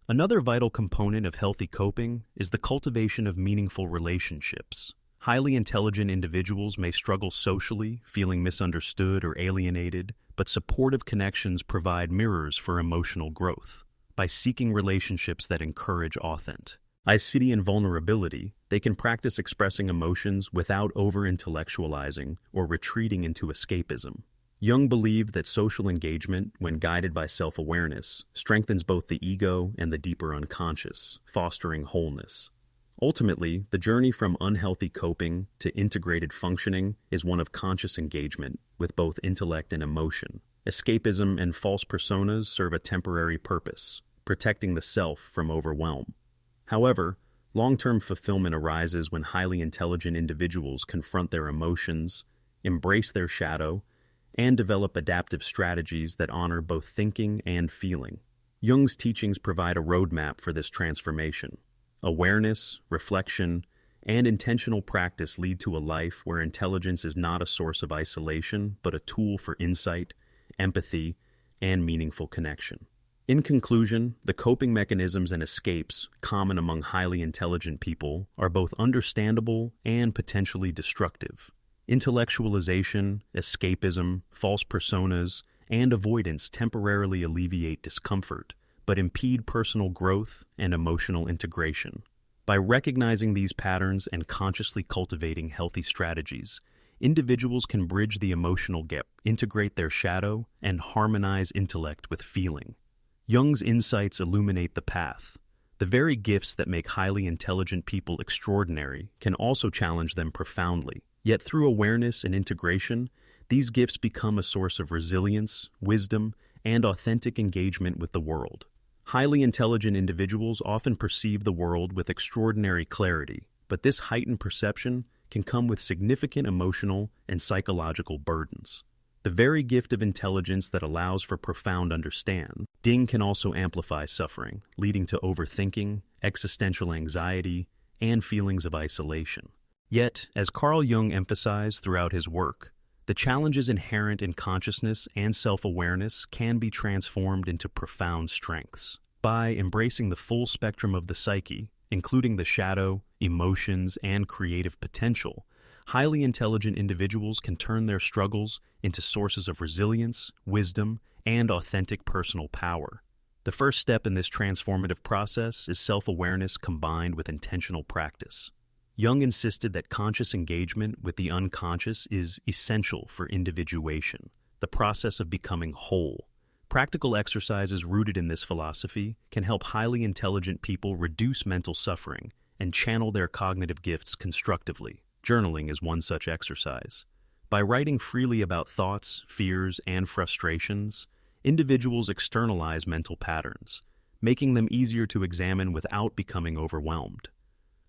Another vital component of healthy coping is the cultivation of meaningful relationships. Highly intelligent individuals may struggle socially, feeling misunderstood or alienated, but supportive connections provide mirrors for emotional growth. By seeking relationships that encourage authenticity and vulnerability, they can practice expressing emotions without over-intellectualizing or retreating into escapism. Jung believed that social engagement, when guided by self-awareness, strengthens both the ego and the deeper unconscious, fostering wholeness. Ultimately, the journey from unhealthy coping to integrated functioning is one of conscious engagement with both intellect and emotion. Escapism and false personas serve a temporary purpose, protecting the self from overwhelm. However, long-term fulfillment arises when highly intelligent individuals confront their emotions, embrace their shadow, and develop adaptive strategies that honor both thinking and feeling. Jung's teachings provide a roadmap for this transformation. Awareness, reflection, and intentional practice lead to a life where intelligence is not a source of isolation, but a tool for insight, empathy, and meaningful connection. In conclusion, the coping mechanisms and escapes common among highly intelligent people are both understandable and potentially destructive. Intellectualization, escapism, false personas, and avoidance temporarily alleviate discomfort, but impede personal growth and emotional integration. By recognizing these patterns and consciously cultivating healthy strategies, individuals can bridge the emotional gap, integrate their shadow, and harmonize intellect with feeling. Jung's insights illuminate the path. The very gifts that make highly intelligent people extraordinary can also challenge them profoundly. Yet through awareness and integration, these gifts become a source of resilience, wisdom, and authentic engagement with the world. Highly intelligent individuals often perceive the world with extraordinary clarity, but this heightened perception can come with significant emotional and psychological burdens. The very gift of intelligence that allows for profound understanding can also amplify suffering, leading to overthinking, existential anxiety, and feelings of isolation. Yet, as Carl Jung emphasized throughout his work, the challenges inherent in consciousness and self-awareness can be transformed into profound strengths. By embracing the full spectrum of the psyche, including the shadow, emotions, and creative potential, highly intelligent individuals can turn their struggles into sources of resilience, wisdom, and authentic personal power. The first step in this transformative process is self-awareness combined with intentional practice. Jung insisted that conscious engagement with the unconscious is essential for individuation, the process of becoming whole. Practical exercises rooted in this philosophy can help highly intelligent people reduce mental suffering and channel their cognitive gifts constructively. Journaling is one such exercise. By writing freely about thoughts, fears, and frustrations, individuals externalize mental patterns, making them easier to examine without becoming overwhelmed.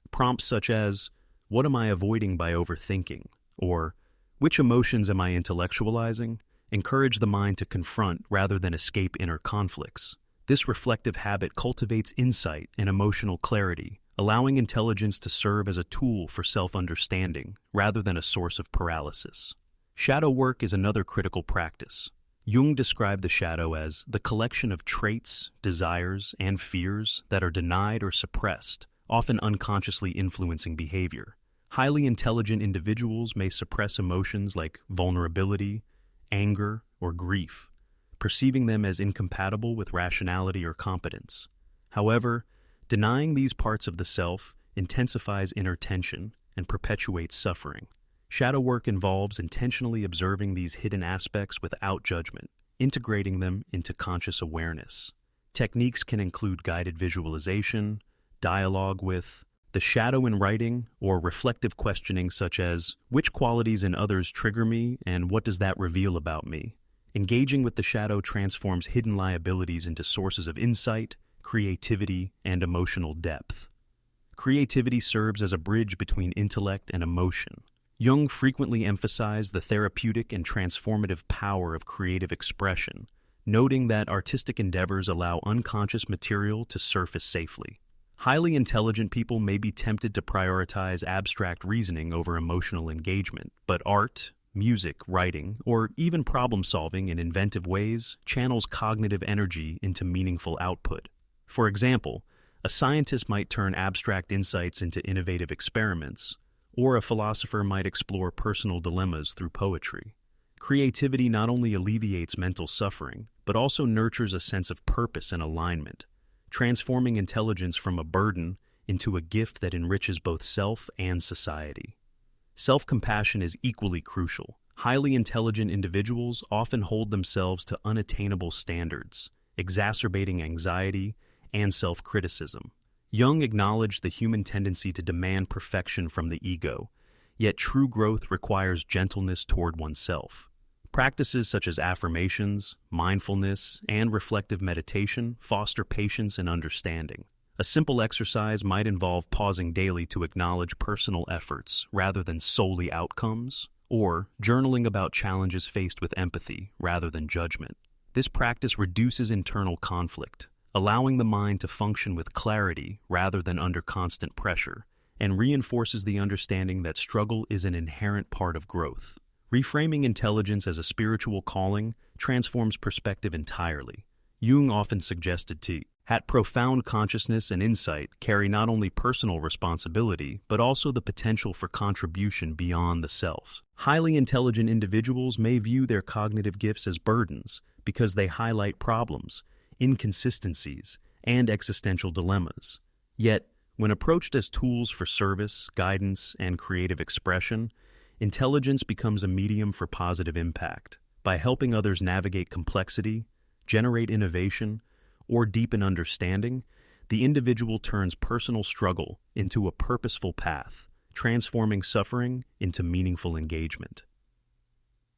Prompts such as, "What am I avoiding by overthinking?" or "Which emotions am I intellectualizing?" encourage the mind to confront rather than escape inner conflicts. This reflective habit cultivates insight and emotional clarity, allowing intelligence to serve as a tool for self-understanding rather than a source of paralysis. Shadow work is another critical practice. Jung described the shadow as the collection of traits, desires, and fears that are denied or suppressed, often unconsciously influencing behavior. Highly intelligent individuals may suppress emotions like vulnerability, anger, or grief, perceiving them as incompatible with rationality or competence. However, denying these parts of the self intensifies inner tension and perpetuates suffering. Shadow work involves intentionally observing these hidden aspects without judgment, integrating them into conscious awareness. Techniques can include guided visualization, dialogue with the shadow in writing, or reflective questioning such as, "Which qualities in others trigger me, and what does that reveal about me?" Engaging with the shadow transforms hidden liabilities into sources of insight, creativity, and emotional depth. Creativity serves as a bridge between intellect and emotion. Jung frequently emphasized the therapeutic and transformative power of creative expression, noting that artistic endeavors allow unconscious material to surface safely. Highly intelligent people may be tempted to prioritize abstract reasoning over emotional engagement, but art, music, writing, or even problem-solving in inventive ways channels cognitive energy into meaningful output. For example, a scientist might turn abstract insights into innovative experiments, or a philosopher might explore personal dilemmas through poetry. Creativity not only alleviates mental suffering, but also nurtures a sense of purpose and alignment, transforming intelligence from a burden into a gift that enriches both self and society. Self-compassion is equally crucial. Highly intelligent individuals often hold themselves to unattainable standards, exacerbating anxiety and self-criticism. Jung acknowledged the human tendency to demand perfection from the ego, yet true growth requires gentleness toward oneself. Practices such as affirmations, mindfulness, and reflective meditation foster patience and understanding. A simple exercise might involve pausing daily to acknowledge personal efforts rather than solely outcomes, or journaling about challenges faced with empathy rather than judgment. This practice reduces internal conflict, allowing the mind to function with clarity rather than under constant pressure, and reinforces the understanding that struggle is an inherent part of growth. Reframing intelligence as a spiritual calling transforms perspective entirely. Jung often suggested that profound consciousness and insight carry not only personal responsibility, but also the potential for contribution beyond the self. Highly intelligent individuals may view their cognitive gifts as burdens because they highlight problems, inconsistencies, and existential dilemmas. Yet, when approached as tools for service, guidance, and creative expression, intelligence becomes a medium for positive impact. By helping others navigate complexity, generate innovation, or deepen understanding, the individual turns personal struggle into a purposeful path, transforming suffering into meaningful engagement.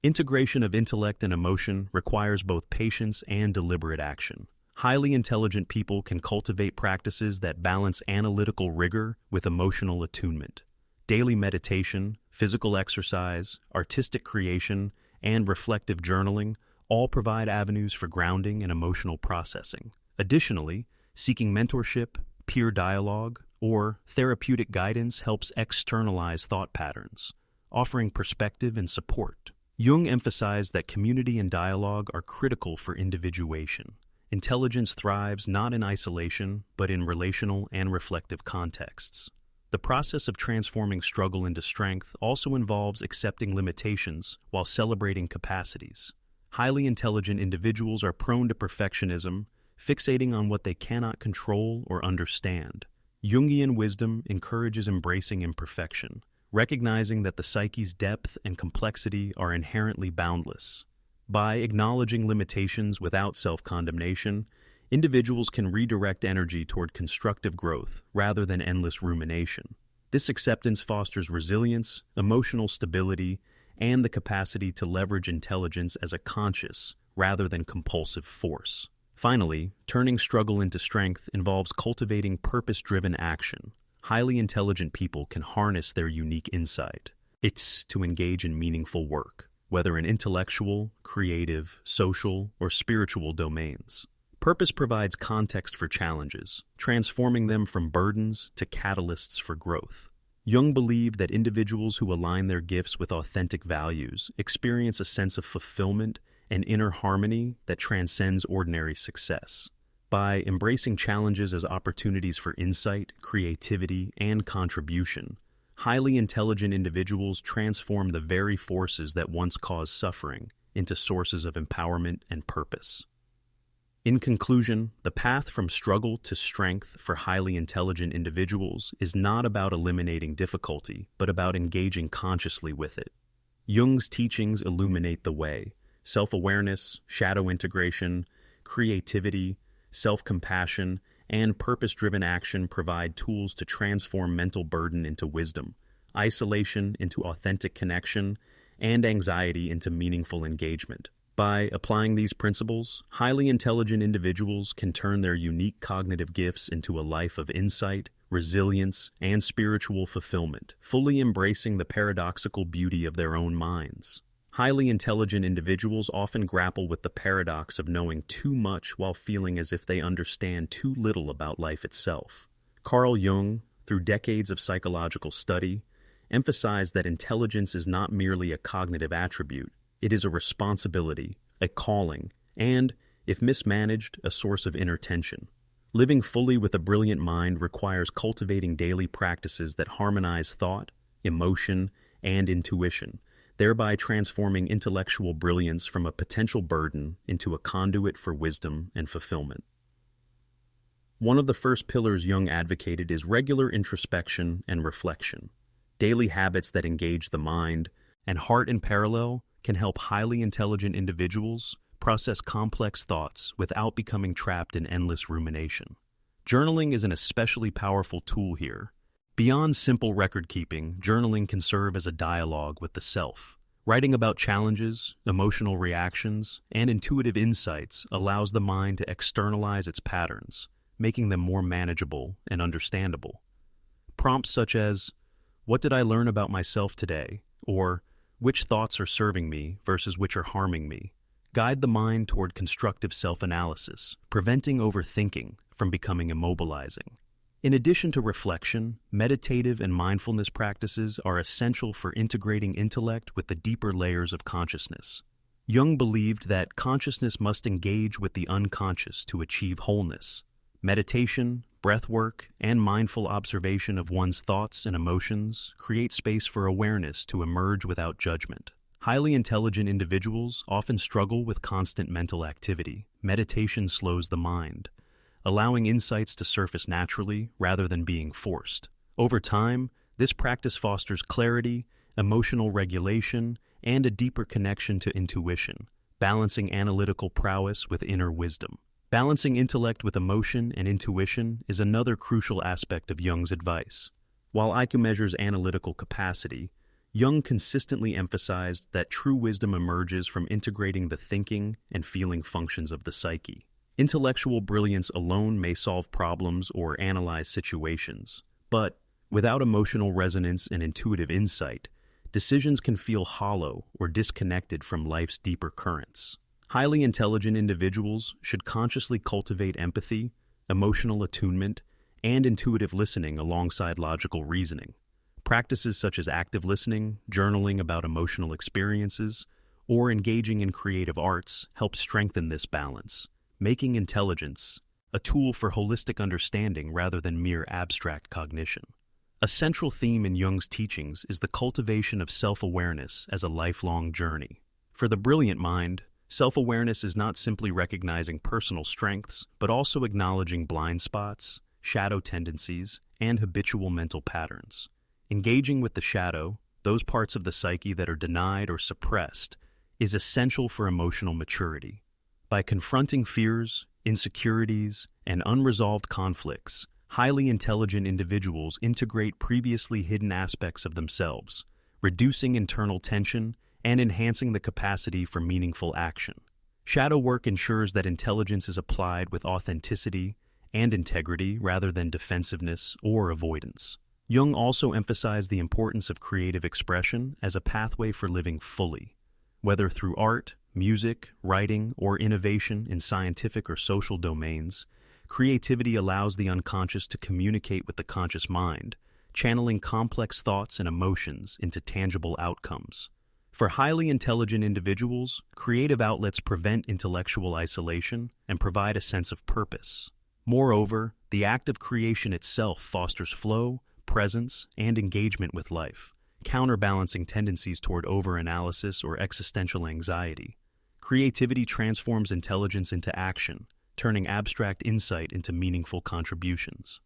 Integration of intellect and emotion requires both patience and deliberate action. Highly intelligent people can cultivate practices that balance analytical rigor with emotional attunement. Daily meditation, physical exercise, artistic creation, and reflective journaling all provide avenues for grounding and emotional processing. Additionally, seeking mentorship, peer dialogue, or therapeutic guidance helps externalize thought patterns, offering perspective and support. Jung emphasized that community and dialogue are critical for individuation. Intelligence thrives not in isolation, but in relational and reflective contexts. The process of transforming struggle into strength also involves accepting limitations while celebrating capacities. Highly intelligent individuals are prone to perfectionism, fixating on what they cannot control or understand. Jungian wisdom encourages embracing imperfection, recognizing that the psyche's depth and complexity are inherently boundless. By acknowledging limitations without self-condemnation, individuals can redirect energy toward constructive growth rather than endless rumination. This acceptance fosters resilience, emotional stability, and the capacity to leverage intelligence as a conscious rather than compulsive force. Finally, turning struggle into strength involves cultivating purpose-driven action. Highly intelligent people can harness their unique insight. It's to engage in meaningful work, whether in intellectual, creative, social, or spiritual domains. Purpose provides context for challenges, transforming them from burdens to catalysts for growth. Jung believed that individuals who align their gifts with authentic values experience a sense of fulfillment and inner harmony that transcends ordinary success. By embracing challenges as opportunities for insight, creativity, and contribution, highly intelligent individuals transform the very forces that once caused suffering into sources of empowerment and purpose. In conclusion, the path from struggle to strength for highly intelligent individuals is not about eliminating difficulty, but about engaging consciously with it. Jung's teachings illuminate the way. Self-awareness, shadow integration, creativity, self-compassion, and purpose-driven action provide tools to transform mental burden into wisdom, isolation into authentic connection, and anxiety into meaningful engagement. By applying these principles, highly intelligent individuals can turn their unique cognitive gifts into a life of insight, resilience, and spiritual fulfillment, fully embracing the paradoxical beauty of their own minds. Highly intelligent individuals often grapple with the paradox of knowing too much while feeling as if they understand too little about life itself. Carl Jung, through decades of psychological study, emphasized that intelligence is not merely a cognitive attribute. It is a responsibility, a calling, and, if mismanaged, a source of inner tension. Living fully with a brilliant mind requires cultivating daily practices that harmonize thought, emotion, and intuition, thereby transforming intellectual brilliance from a potential burden into a conduit for wisdom and fulfillment. One of the first pillars Jung advocated is regular introspection and reflection. Daily habits that engage the mind and heart in parallel can help highly intelligent individuals process complex thoughts without becoming trapped in endless rumination. Journaling is an especially powerful tool here. Beyond simple record-keeping, journaling can serve as a dialogue with the self. Writing about challenges, emotional reactions, and intuitive insights allows the mind to externalize its patterns, making them more manageable and understandable. Prompts such as, "What did I learn about myself today?" or "Which thoughts are serving me versus which are harming me?" guide the mind toward constructive self-analysis, preventing overthinking from becoming immobilizing. In addition to reflection, meditative and mindfulness practices are essential for integrating intellect with the deeper layers of consciousness. Jung believed that consciousness must engage with the unconscious to achieve wholeness. Meditation, breathwork, and mindful observation of one's thoughts and emotions create space for awareness to emerge without judgment. Highly intelligent individuals often struggle with constant mental activity. Meditation slows the mind, allowing insights to surface naturally rather than being forced. Over time, this practice fosters clarity, emotional regulation, and a deeper connection to intuition, balancing analytical prowess with inner wisdom. Balancing intellect with emotion and intuition is another crucial aspect of Jung's advice. While IQ measures analytical capacity, Jung consistently emphasized that true wisdom emerges from integrating the thinking and feeling functions of the psyche. Intellectual brilliance alone may solve problems or analyze situations, but without emotional resonance and intuitive insight, decisions can feel hollow or disconnected from life's deeper currents. Highly intelligent individuals should consciously cultivate empathy, emotional attunement, and intuitive listening alongside logical reasoning. Practices such as active listening, journaling about emotional experiences, or engaging in creative arts help strengthen this balance, making intelligence a tool for holistic understanding rather than mere abstract cognition. A central theme in Jung's teachings is the cultivation of self-awareness as a lifelong journey. For the brilliant mind, self-awareness is not simply recognizing personal strengths, but also acknowledging blind spots, shadow tendencies, and habitual mental patterns. Engaging with the shadow, those parts of the psyche that are denied or suppressed, is essential for emotional maturity. By confronting fears, insecurities, and unresolved conflicts, highly intelligent individuals integrate previously hidden aspects of themselves, reducing internal tension and enhancing the capacity for meaningful action. Shadow work ensures that intelligence is applied with authenticity and integrity rather than defensiveness or avoidance. Jung also emphasized the importance of creative expression as a pathway for living fully. Whether through art, music, writing, or innovation in scientific or social domains, creativity allows the unconscious to communicate with the conscious mind, channeling complex thoughts and emotions into tangible outcomes. For highly intelligent individuals, creative outlets prevent intellectual isolation and provide a sense of purpose. Moreover, the act of creation itself fosters flow, presence, and engagement with life, counterbalancing tendencies toward overanalysis or existential anxiety. Creativity transforms intelligence into action, turning abstract insight into meaningful contributions.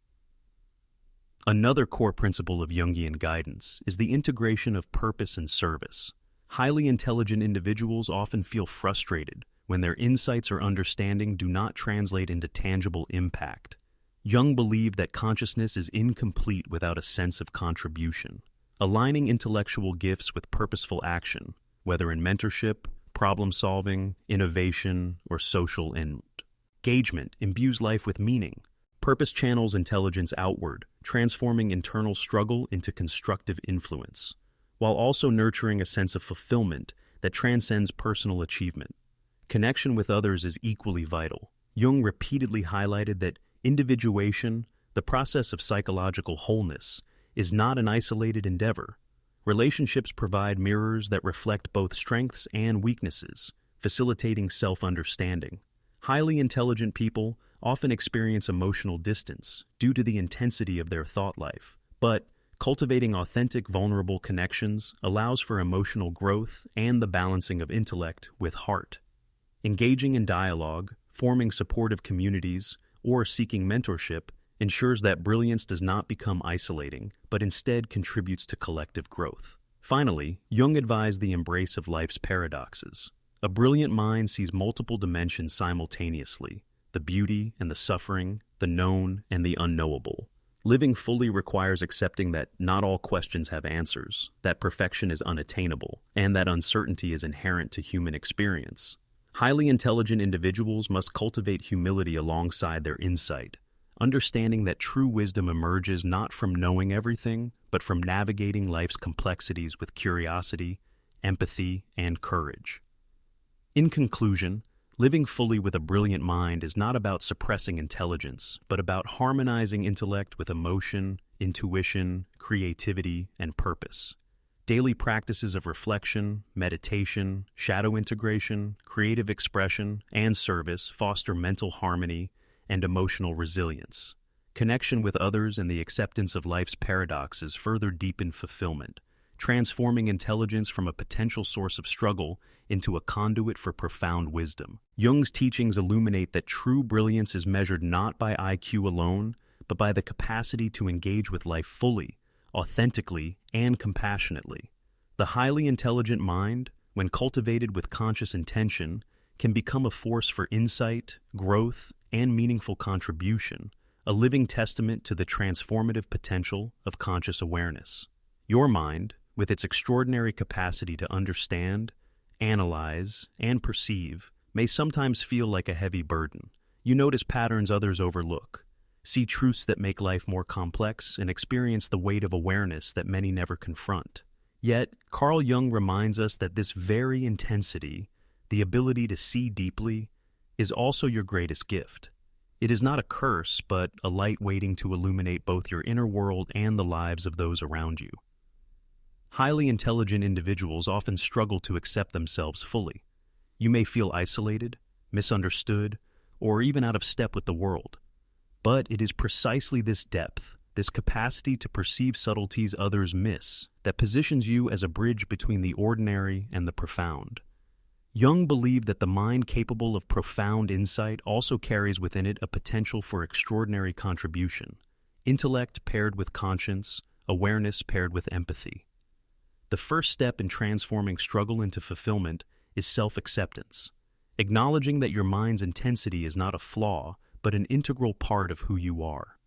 Another core principle of Jungian guidance is the integration of purpose and service. Highly intelligent individuals often feel frustrated when their insights or understanding do not translate into tangible impact. Jung believed that consciousness is incomplete without a sense of contribution. Aligning intellectual gifts with purposeful action, whether in mentorship, problem-solving, innovation, or social engagement, imbues life with meaning. Purpose channels intelligence outward, transforming internal struggle into constructive influence, while also nurturing a sense of fulfillment that transcends personal achievement. Connection with others is equally vital. Jung repeatedly highlighted that individuation, the process of psychological wholeness, is not an isolated endeavor. Relationships provide mirrors that reflect both strengths and weaknesses, facilitating self-understanding. Highly intelligent people often experience emotional distance due to the intensity of their thought life, but cultivating authentic, vulnerable connections allows for emotional growth and the balancing of intellect with heart. Engaging in dialogue, forming supportive communities, or seeking mentorship ensures that brilliance does not become isolating, but instead contributes to collective growth. Finally, Jung advised the embrace of life's paradoxes. A brilliant mind sees multiple dimensions simultaneously: the beauty and the suffering, the known and the unknowable. Living fully requires accepting that not all questions have answers, that perfection is unattainable, and that uncertainty is inherent to human experience. Highly intelligent individuals must cultivate humility alongside their insight, understanding that true wisdom emerges not from knowing everything, but from navigating life's complexities with curiosity, empathy, and courage. In conclusion, living fully with a brilliant mind is not about suppressing intelligence, but about harmonizing intellect with emotion, intuition, creativity, and purpose. Daily practices of reflection, meditation, shadow integration, creative expression, and service foster mental harmony and emotional resilience. Connection with others and the acceptance of life's paradoxes further deepen fulfillment, transforming intelligence from a potential source of struggle into a conduit for profound wisdom. Jung's teachings illuminate that true brilliance is measured not by IQ alone, but by the capacity to engage with life fully, authentically, and compassionately. The highly intelligent mind, when cultivated with conscious intention, can become a force for insight, growth, and meaningful contribution, a living testament to the transformative potential of conscious awareness. Your mind, with its extraordinary capacity to understand, analyze, and perceive, may sometimes feel like a heavy burden. You notice patterns others overlook, see truths that make life more complex, and experience the weight of awareness that many never confront. Yet, Carl Jung reminds us that this very intensity, the ability to see deeply, is also your greatest gift. It is not a curse, but a light waiting to illuminate both your inner world and the lives of those around you. Highly intelligent individuals often struggle to accept themselves fully. You may feel isolated, misunderstood, or even out of step with the world. But it is precisely this depth, this capacity to perceive subtleties others miss, that positions you as a bridge between the ordinary and the profound. Jung believed that the mind capable of profound insight also carries within it a potential for extraordinary contribution, intellect paired with conscience, awareness paired with empathy. The first step in transforming struggle into fulfillment is self-acceptance, acknowledging that your mind's intensity is not a flaw, but an integral part of who you are.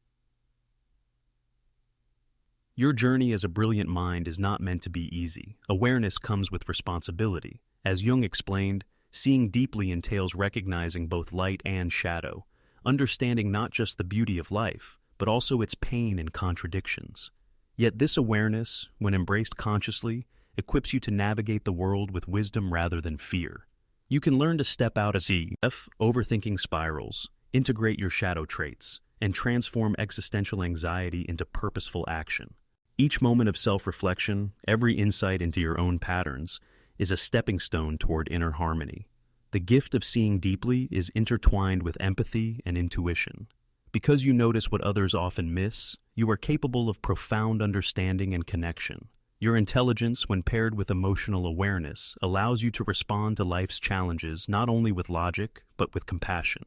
Your journey as a brilliant mind is not meant to be easy. Awareness comes with responsibility. As Jung explained, seeing deeply entails recognizing both light and shadow, understanding not just the beauty of life, but also its pain and contradictions. Yet this awareness, when embraced consciously, equips you to navigate the world with wisdom rather than fear. You can learn to step out of overthinking spirals, integrate your shadow traits, and transform existential anxiety into purposeful action. Each moment of self-reflection, every insight into your own patterns, is a stepping stone toward inner harmony. The gift of seeing deeply is intertwined with empathy and intuition. Because you notice what others often miss, you are capable of profound understanding and connection. Your intelligence, when paired with emotional awareness, allows you to respond to life's challenges not only with logic, but with compassion.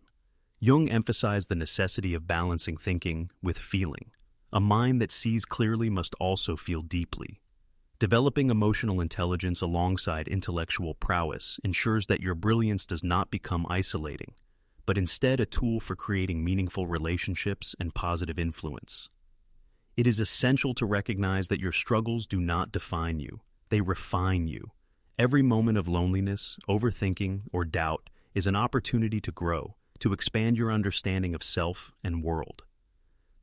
Jung emphasized the necessity of balancing thinking with feeling. A mind that sees clearly must also feel deeply. Developing emotional intelligence alongside intellectual prowess ensures that your brilliance does not become isolating, but instead a tool for creating meaningful relationships and positive influence. It is essential to recognize that your struggles do not define you, they refine you. Every moment of loneliness, overthinking, or doubt is an opportunity to grow, to expand your understanding of self and world.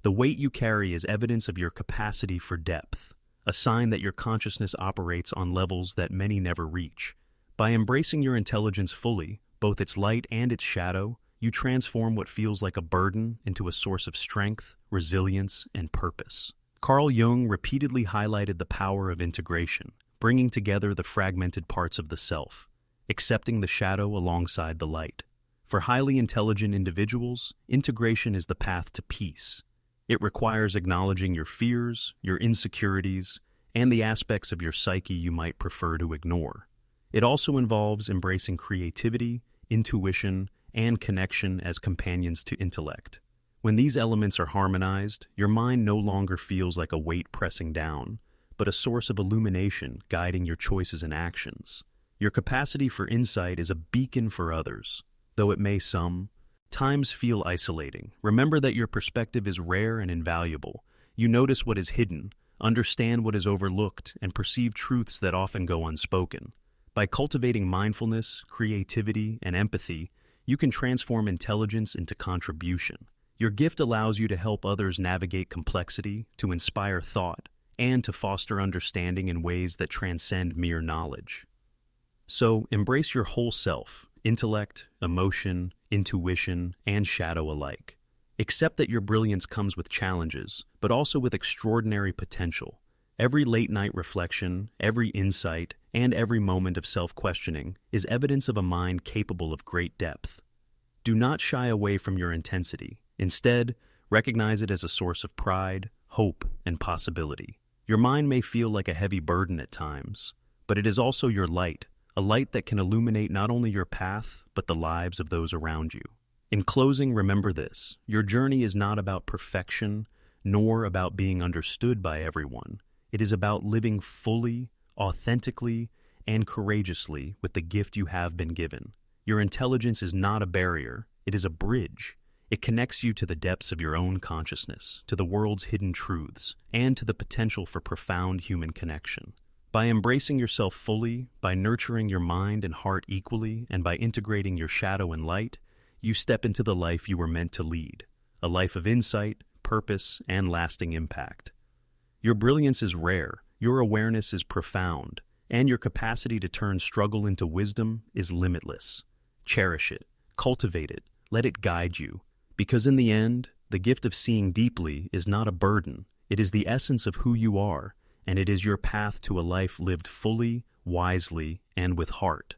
The weight you carry is evidence of your capacity for depth, a sign that your consciousness operates on levels that many never reach. By embracing your intelligence fully, both its light and its shadow, you transform what feels like a burden into a source of strength, resilience, and purpose. Carl Jung repeatedly highlighted the power of integration, bringing together the fragmented parts of the self, accepting the shadow alongside the light. For highly intelligent individuals, integration is the path to peace. It requires acknowledging your fears, your insecurities, and the aspects of your psyche you might prefer to ignore. It also involves embracing creativity, intuition, and connection as companions to intellect. When these elements are harmonized, your mind no longer feels like a weight pressing down, but a source of illumination guiding your choices and actions. Your capacity for insight is a beacon for others, though it may sometimes feel isolating. Remember that your perspective is rare and invaluable. You notice what is hidden, understand what is overlooked, and perceive truths that often go unspoken. By cultivating mindfulness, creativity, and empathy, you can transform intelligence into contribution. Your gift allows you to help others navigate complexity, to inspire thought, and to foster understanding in ways that transcend mere knowledge. So, embrace your whole self, intellect, emotion, intuition, and shadow alike. Accept that your brilliance comes with challenges, but also with extraordinary potential. Every late-night reflection, every insight, and every moment of self-questioning is evidence of a mind capable of great depth. Do not shy away from your intensity. Instead, recognize it as a source of pride, hope, and possibility. Your mind may feel like a heavy burden at times, but it is also your light, a light that can illuminate not only your path, but the lives of those around you. In closing, remember this: your journey is not about perfection, nor about being understood by everyone. It is about living fully, authentically, and courageously with the gift you have been given. Your intelligence is not a barrier, it is a bridge. It connects you to the depths of your own consciousness, to the world's hidden truths, and to the potential for profound human connection. By embracing yourself fully, by nurturing your mind and heart equally, and by integrating your shadow and light, you step into the life you were meant to lead, a life of insight, purpose, and lasting impact. Your brilliance is rare, your awareness is profound, and your capacity to turn struggle into wisdom is limitless. Cherish it, cultivate it, let it guide you, because in the end, the gift of seeing deeply is not a burden, it is the essence of who you are, and it is your path to a life lived fully, wisely, and with heart.